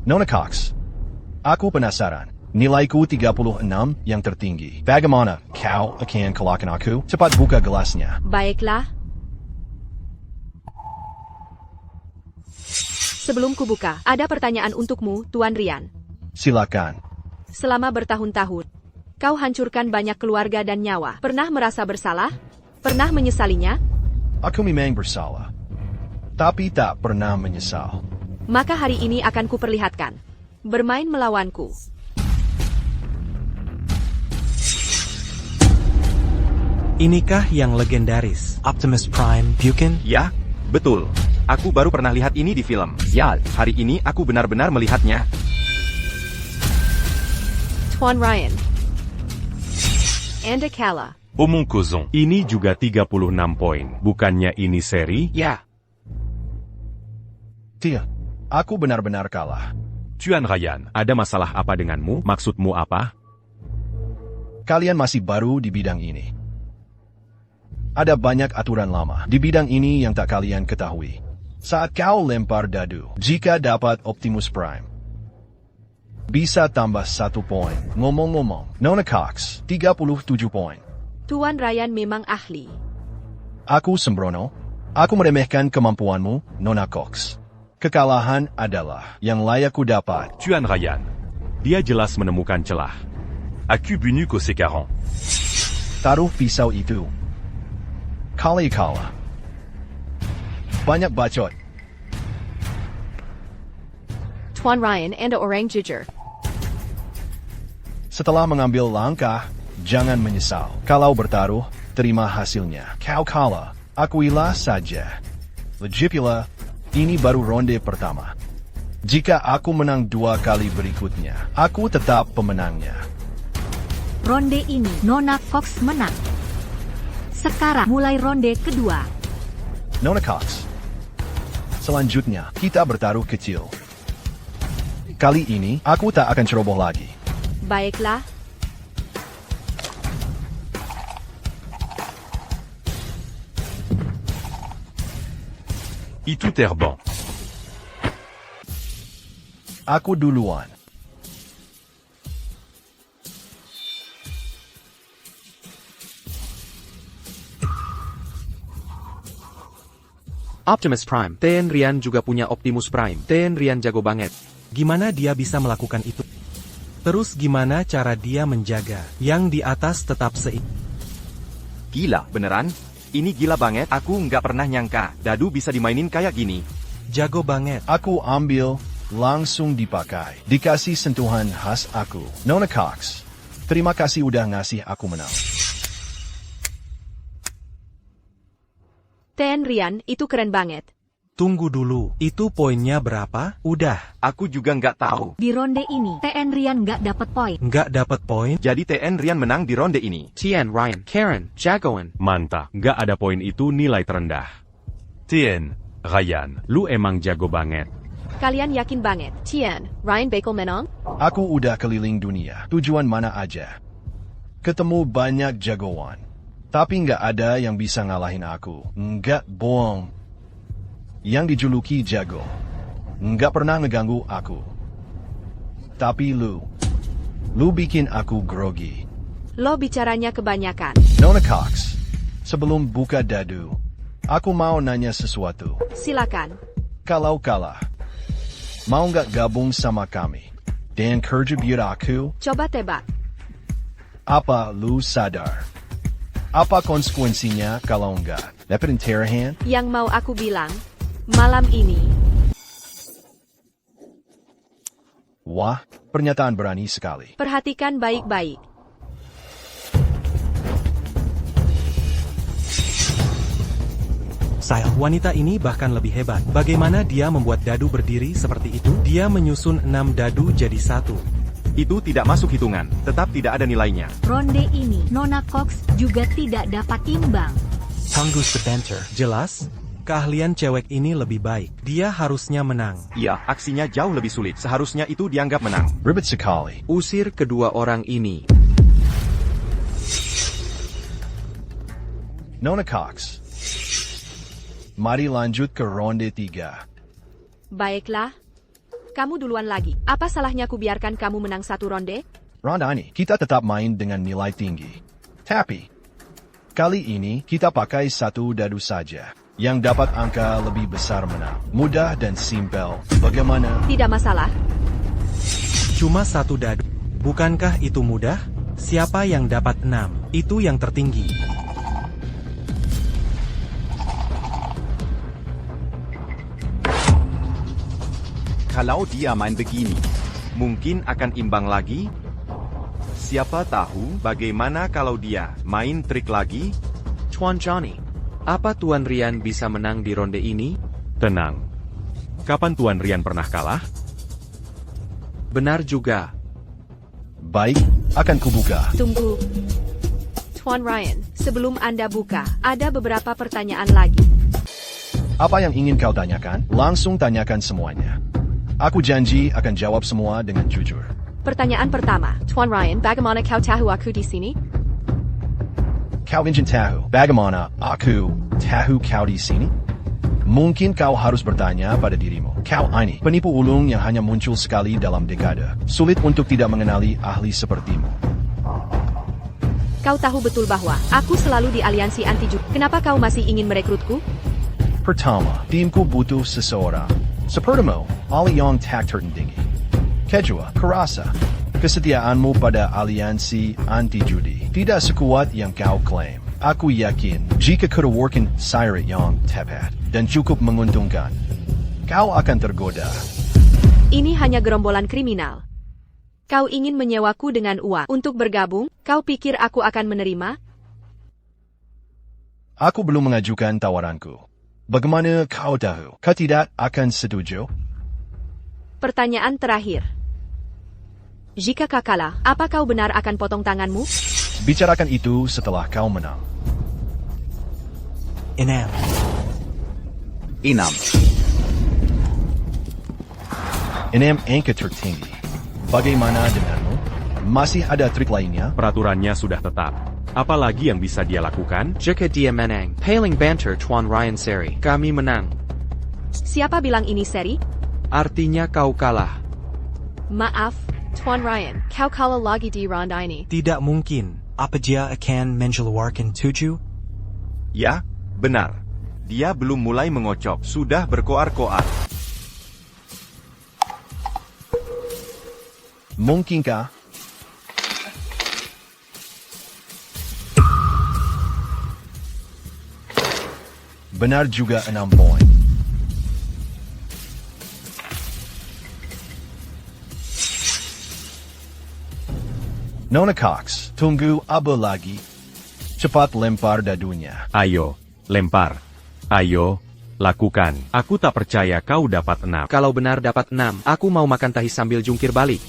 Nona Cox, aku penasaran. Nilaiku 36 yang tertinggi. Bagaimana kau akan kalahkan aku? Cepat buka gelasnya. Baiklah. Sebelum kubuka, ada pertanyaan untukmu, Tuan Rian. Silakan. Selama bertahun-tahun, kau hancurkan banyak keluarga dan nyawa. Pernah merasa bersalah? Pernah menyesalinya? Aku memang bersalah, tapi tak pernah menyesal. Maka hari ini akan kuperlihatkan. Bermain melawanku. Inikah yang legendaris? Optimus Prime Buchan? Ya, betul. Aku baru pernah lihat ini di film. Ya, hari ini aku benar-benar melihatnya. Tuan Ryan. Anda kalah. Omong Kozon. Ini juga 36 poin. Bukannya ini seri? Ya. Tia, aku benar-benar kalah. Tuan Ryan. Ada masalah apa denganmu? Maksudmu apa? Kalian masih baru di bidang ini. Ada banyak aturan lama di bidang ini yang tak kalian ketahui. Saat kau lempar dadu, jika dapat Optimus Prime, bisa tambah 1 poin. Ngomong-ngomong, Nona Cox, 37 poin. Tuan Ryan memang ahli. Aku sembrono. Aku meremehkan kemampuanmu, Nona Cox. Kekalahan adalah yang layak ku dapat. Tuan Ryan. Dia jelas menemukan celah. Aku bunu ko sekaran. Taruh pisau itu. Kali kalah. Banyak bacot. Tuan Ryan, Anda orang jujur. Setelah mengambil langkah, jangan menyesal. Kalau bertaruh, terima hasilnya. Kau kalah, akuilah saja. Lagipula, ini baru ronde pertama. Jika aku menang 2 kali berikutnya, aku tetap pemenangnya. Ronde ini Nona Cox menang. Sekarang mulai ronde kedua. Nona Cox. Selanjutnya, kita bertaruh kecil. Kali ini, aku tak akan ceroboh lagi. Baiklah. Itu terbang. Aku duluan. Optimus Prime. Tuan Rian juga punya Optimus Prime. Tuan Rian jago banget. Gimana dia bisa melakukan itu? Terus gimana cara dia menjaga yang di atas tetap Gila, beneran? Ini gila banget. Aku nggak pernah nyangka dadu bisa dimainin kayak gini. Jago banget. Aku ambil, langsung dipakai. Dikasih sentuhan khas aku. Nona Cox, terima kasih udah ngasih aku menang. Tuan Rian, itu keren banget. Tunggu dulu, itu poinnya berapa? Udah. Aku juga nggak tahu. Di ronde ini, TN Rian nggak dapat poin. Nggak dapat poin? Jadi TN Rian menang di ronde ini. Tien, Ryan, Karen, jagoan. Mantap, nggak ada poin itu nilai terendah. Tien, Ryan, lu emang jago banget. Kalian yakin banget, Tien, Ryan bakal menang? Aku udah keliling dunia, tujuan mana aja. Ketemu banyak jagoan. Tapi nggak ada yang bisa ngalahin aku. Nggak bohong. Yang dijuluki jago. Nggak pernah ngeganggu aku. Tapi lu bikin aku grogi. Lo bicaranya kebanyakan. Nona Cox, sebelum buka dadu, aku mau nanya sesuatu. Silakan. Kalau kalah, mau nggak gabung sama kami? Dan kerja biar aku? Coba tebak. Apa lu sadar? Apa konsekuensinya kalau enggak? Dapat interahan? Yang mau aku bilang, malam ini, Wah, pernyataan berani sekali. perhatikan baik-baik. Sayang, wanita ini bahkan lebih hebat. Bagaimana dia membuat dadu berdiri seperti itu? Dia menyusun 6 dadu jadi 1. Itu tidak masuk hitungan, tetap tidak ada nilainya. Ronde ini, Nona Cox juga tidak dapat imbang. Tunggu's the banter. Jelas, keahlian cewek ini lebih baik. Dia harusnya menang. Iya, aksinya jauh lebih sulit. Seharusnya itu dianggap menang. Ribet sekali. Usir kedua orang ini. Nona Cox, mari lanjut ke ronde 3. Baiklah. Kamu duluan lagi. Apa salahnya ku biarkan kamu menang 1 ronde? Ronde ini, kita tetap main dengan nilai tinggi. Tapi, kali ini kita pakai 1 dadu saja. Yang dapat angka lebih besar menang. Mudah dan simpel. Bagaimana? Tidak masalah. Cuma 1 dadu. Bukankah itu mudah? Siapa yang dapat 6? Itu yang tertinggi. Kalau dia main begini, Mungkin akan imbang lagi? Siapa tahu bagaimana kalau dia main trik lagi? Tuan Johnny, apa Tuan Rian bisa menang di ronde ini? Tenang. Kapan Tuan Rian pernah kalah? Benar juga. Baik, akan kubuka. Tunggu. Tuan Ryan, sebelum Anda buka, ada beberapa pertanyaan lagi. Apa yang ingin kau tanyakan? Langsung tanyakan semuanya. Aku janji akan jawab semua dengan jujur. Pertanyaan pertama, Tuan Ryan, bagaimana kau tahu aku di sini? Kau ingin tahu bagaimana aku tahu kau di sini? Mungkin kau harus bertanya pada dirimu. Kau ini penipu ulung yang hanya muncul sekali dalam dekade. Sulit untuk tidak mengenali ahli sepertimu. Kau tahu betul bahwa aku selalu di aliansi anti-judi. Kenapa kau masih ingin merekrutku? Pertama, timku butuh seseorang sepertimu, ahli yang tak tertandingi. Kedua, kurasa kesetiaanmu pada aliansi anti-judi tidak sekuat yang kau klaim. Aku yakin, jika kedewarkan syarat yang tepat dan cukup menguntungkan, kau akan tergoda. Ini hanya gerombolan kriminal. Kau ingin menyewaku dengan uang untuk bergabung? Kau pikir aku akan menerima? Aku belum mengajukan tawaranku. Bagaimana kau tahu? Kau tidak akan setuju? Pertanyaan terakhir. Jika kau kalah, apa kau benar akan potong tanganmu? Bicarakan itu setelah kau menang. Enam. Enam angka tertinggi. Bagaimana denganmu? Masih ada trik lainnya? Peraturannya sudah tetap. Apa lagi yang bisa dia lakukan? Jika dia menang, paling banter Tuan Ryan seri. Kami menang. Siapa bilang ini seri? Artinya kau kalah. Maaf, Tuan Ryan, kau kalah lagi di ronde ini. Tidak mungkin. Apa dia akan mengeluarkan 7? Ya, benar. Dia belum mulai mengocok, sudah berkoar-koar. Mungkinkah? Benar juga 6 poin. Nona Cox, tunggu apa lagi? Cepat lempar dadunya. Ayo, lempar. Ayo, Lakukan. Aku tak percaya kau dapat 6. Kalau benar dapat 6, aku mau makan tahi sambil jungkir balik.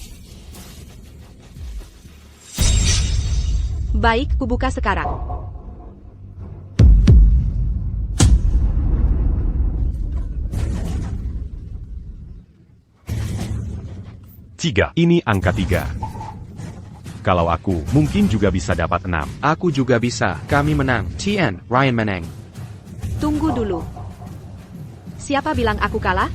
Baik, kubuka sekarang. Tiga. Ini angka 3. Kalau aku, mungkin juga bisa dapat 6. Aku juga bisa. Kami menang. Tien, Ryan menang. Tunggu dulu. Siapa bilang aku kalah?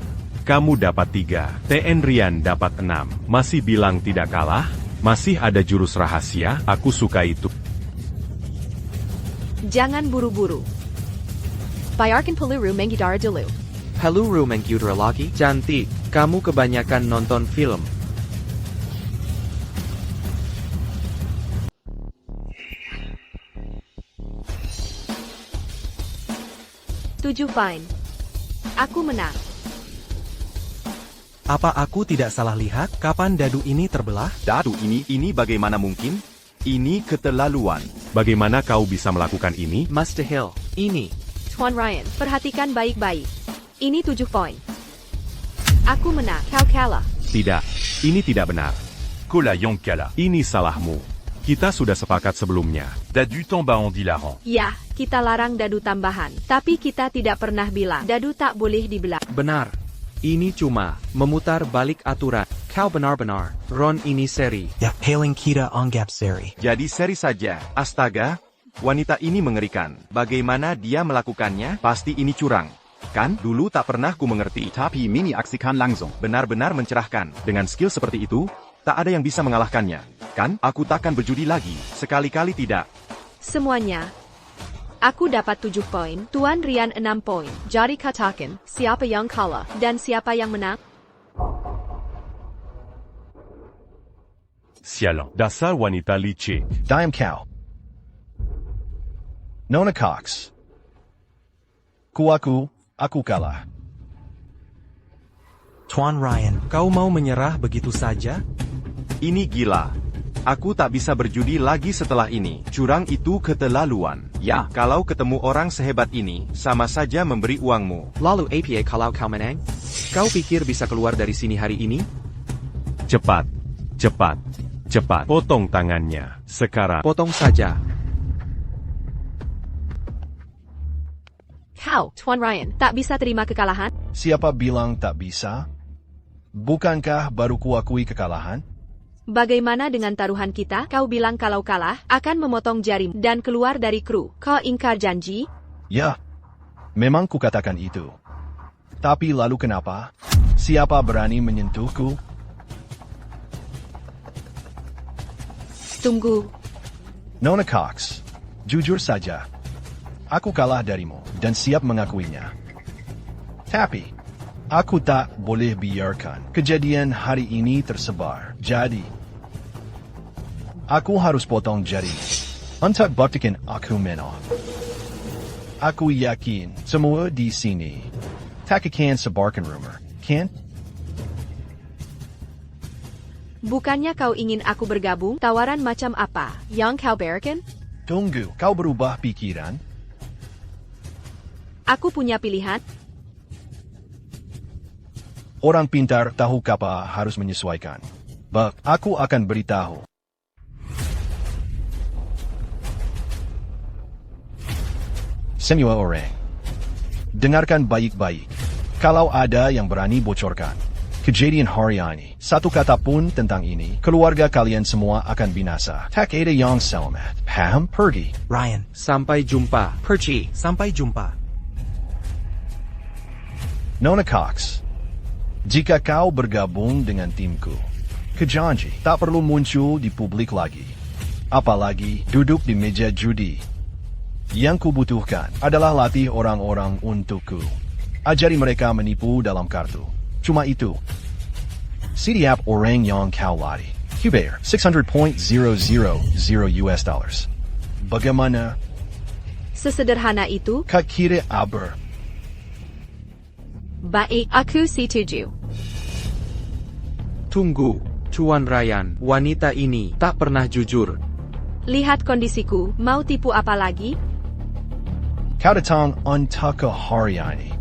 Kamu dapat 3. TN Rian dapat 6. Masih bilang tidak kalah? Masih ada jurus rahasia? Aku suka itu. Jangan buru-buru. Bayarkan peluru menggidara dulu. Peluru menggidara lagi? Cantik. Kamu kebanyakan nonton film. Tujuh fine. Aku menang. Apa aku tidak salah lihat? Kapan dadu ini terbelah? Dadu ini bagaimana mungkin? Ini keterlaluan. Bagaimana kau bisa melakukan ini? Mustahil. Ini. Tuan Ryan, perhatikan baik-baik. Ini 7 poin. Aku menang. Kau kalah. Tidak. Ini tidak benar. Kola yang kalah. Ini salahmu. Kita sudah sepakat sebelumnya. Dadu tambah en dilarant. Ya, kita larang dadu tambahan. Tapi kita tidak pernah bilang dadu tak boleh dibelah. Benar. Ini cuma memutar balik aturan. Kau benar-benar. Ron ini seri. Ya, hailing kita anggap seri. Jadi seri saja. Astaga, wanita ini mengerikan. Bagaimana dia melakukannya? Pasti ini curang. Kan? Dulu tak pernah ku mengerti. Tapi Mini aksikan langsung. Benar-benar mencerahkan. Dengan skill seperti itu, tak ada yang bisa mengalahkannya. Kan? Aku takkan berjudi lagi. Sekali-kali tidak. Semuanya. Aku dapat 7 poin, Tuan Rian 6 poin. Jadi katakan, siapa yang kalah, dan siapa yang menang? Sialan. Dasar wanita licik. Dime Cow. Nona Cox. Aku kalah. Tuan Ryan, kau mau menyerah begitu saja? Ini gila. Aku tak bisa berjudi lagi setelah ini. Curang itu keterlaluan. Ya, kalau ketemu orang sehebat ini, sama saja memberi uangmu. Lalu APA kalau kau menang? Kau pikir bisa keluar dari sini hari ini? Cepat. Cepat. Cepat. Potong tangannya. Sekarang. Potong saja. Kau, Tuan Ryan, tak bisa terima kekalahan? Siapa bilang tak bisa? Bukankah baru kuakui kekalahan? Bagaimana dengan taruhan kita? Kau bilang kalau kalah, akan memotong jarimu dan keluar dari kru. Kau ingkar janji? Ya, memang kukatakan itu. Tapi lalu kenapa? Siapa berani menyentuhku? Tunggu. Nona Cox, jujur saja. Aku kalah darimu dan siap mengakuinya. Tapi, aku tak boleh biarkan kejadian hari ini tersebar. Jadi, aku harus potong jari. Untuk buktikan aku menang. Aku yakin semua di sini tak akan sebarkan rumor, kan? Bukannya kau ingin aku bergabung? Tawaran macam apa yang kau berikan? Tunggu, kau berubah pikiran? Aku punya pilihan. Orang pintar tahu kapan harus menyesuaikan. Aku akan beritahu. Semua orang, dengarkan baik-baik. Kalau ada yang berani bocorkan kejadian hari ini, satu kata pun tentang ini, keluarga kalian semua akan binasa. Tak ada yang selamat. Paham? Pergi. Ryan. Sampai jumpa. Pergi. Sampai jumpa. Nona Cox, jika kau bergabung dengan timku, kejanji tak perlu muncul di publik lagi. Apalagi duduk di meja judi. Yang kubutuhkan adalah latih orang-orang untukku. Ajari mereka menipu dalam kartu. Cuma itu. Setiap orang yang kau latih, kau bayar $600.000 US dollars. Bagaimana? Sesederhana itu? Kak kira aber. Baik, aku setuju. Tunggu, Tuan Ryan, wanita ini tak pernah jujur. Lihat kondisiku, mau tipu apa lagi? Kau datang untuk hari ini.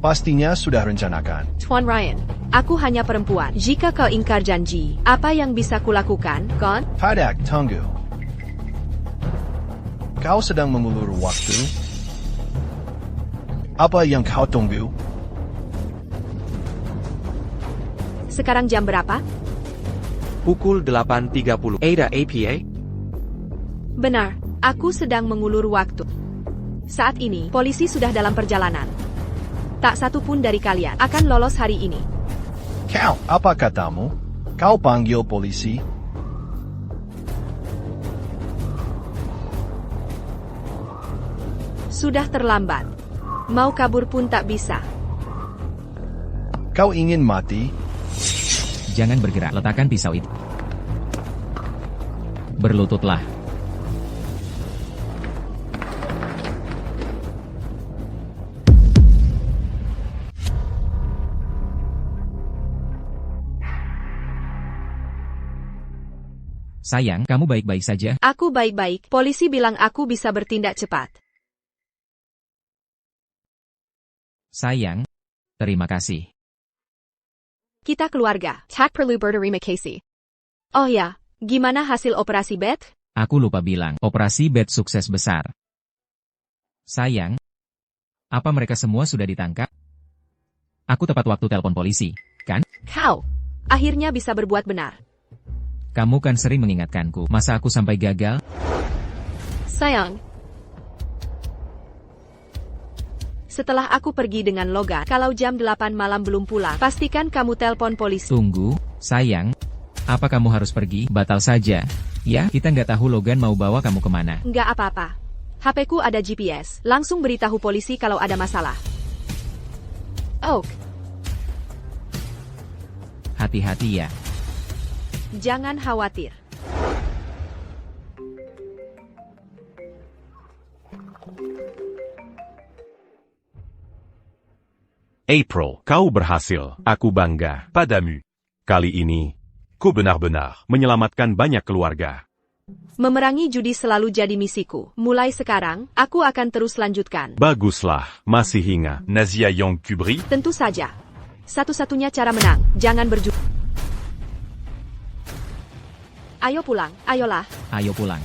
Pastinya sudah rencanakan. Tuan Ryan, aku hanya perempuan. Jika kau ingkar janji, apa yang bisa kulakukan, Gon? Padak, tunggu. Kau sedang mengulur waktu? Apa yang kau tunggu? Sekarang jam berapa? Pukul 8.30 Ada APA? Benar, aku sedang mengulur waktu. Saat ini, polisi sudah dalam perjalanan. Tak satu pun dari kalian akan lolos hari ini. Kau, apa katamu? Kau panggil polisi? Sudah terlambat. Mau kabur pun tak bisa. Kau ingin mati? Jangan bergerak, letakkan pisau itu. Berlututlah. Sayang, kamu baik-baik saja? Aku baik-baik, polisi bilang aku bisa bertindak cepat. Sayang, terima kasih. Kita keluarga. Tak perlu berterima kasih. Oh ya, gimana hasil operasi Beth? Aku lupa bilang, operasi Beth sukses besar. Sayang, apa mereka semua sudah ditangkap? Aku tepat waktu telepon polisi, kan? Kau, akhirnya bisa berbuat benar. Kamu kan sering mengingatkanku, masa aku sampai gagal? Sayang. Setelah aku pergi dengan Logan, kalau jam 8 malam belum pulang, pastikan kamu telpon polisi. Tunggu, sayang. Apa kamu harus pergi? Batal saja. Ya, kita nggak tahu Logan mau bawa kamu kemana. Nggak apa-apa. HP-ku ada GPS. Langsung beritahu polisi kalau ada masalah. Oak. Hati-hati ya. Jangan khawatir. April, kau berhasil. Aku bangga padamu. Kali ini, kau benar-benar menyelamatkan banyak keluarga. Memerangi judi selalu jadi misiku. Mulai sekarang, aku akan terus lanjutkan. Baguslah, masih ingat Nazia Yang Kubri? Tentu saja. Satu-satunya cara menang, jangan berjudi. Ayo pulang, ayolah. Ayo pulang.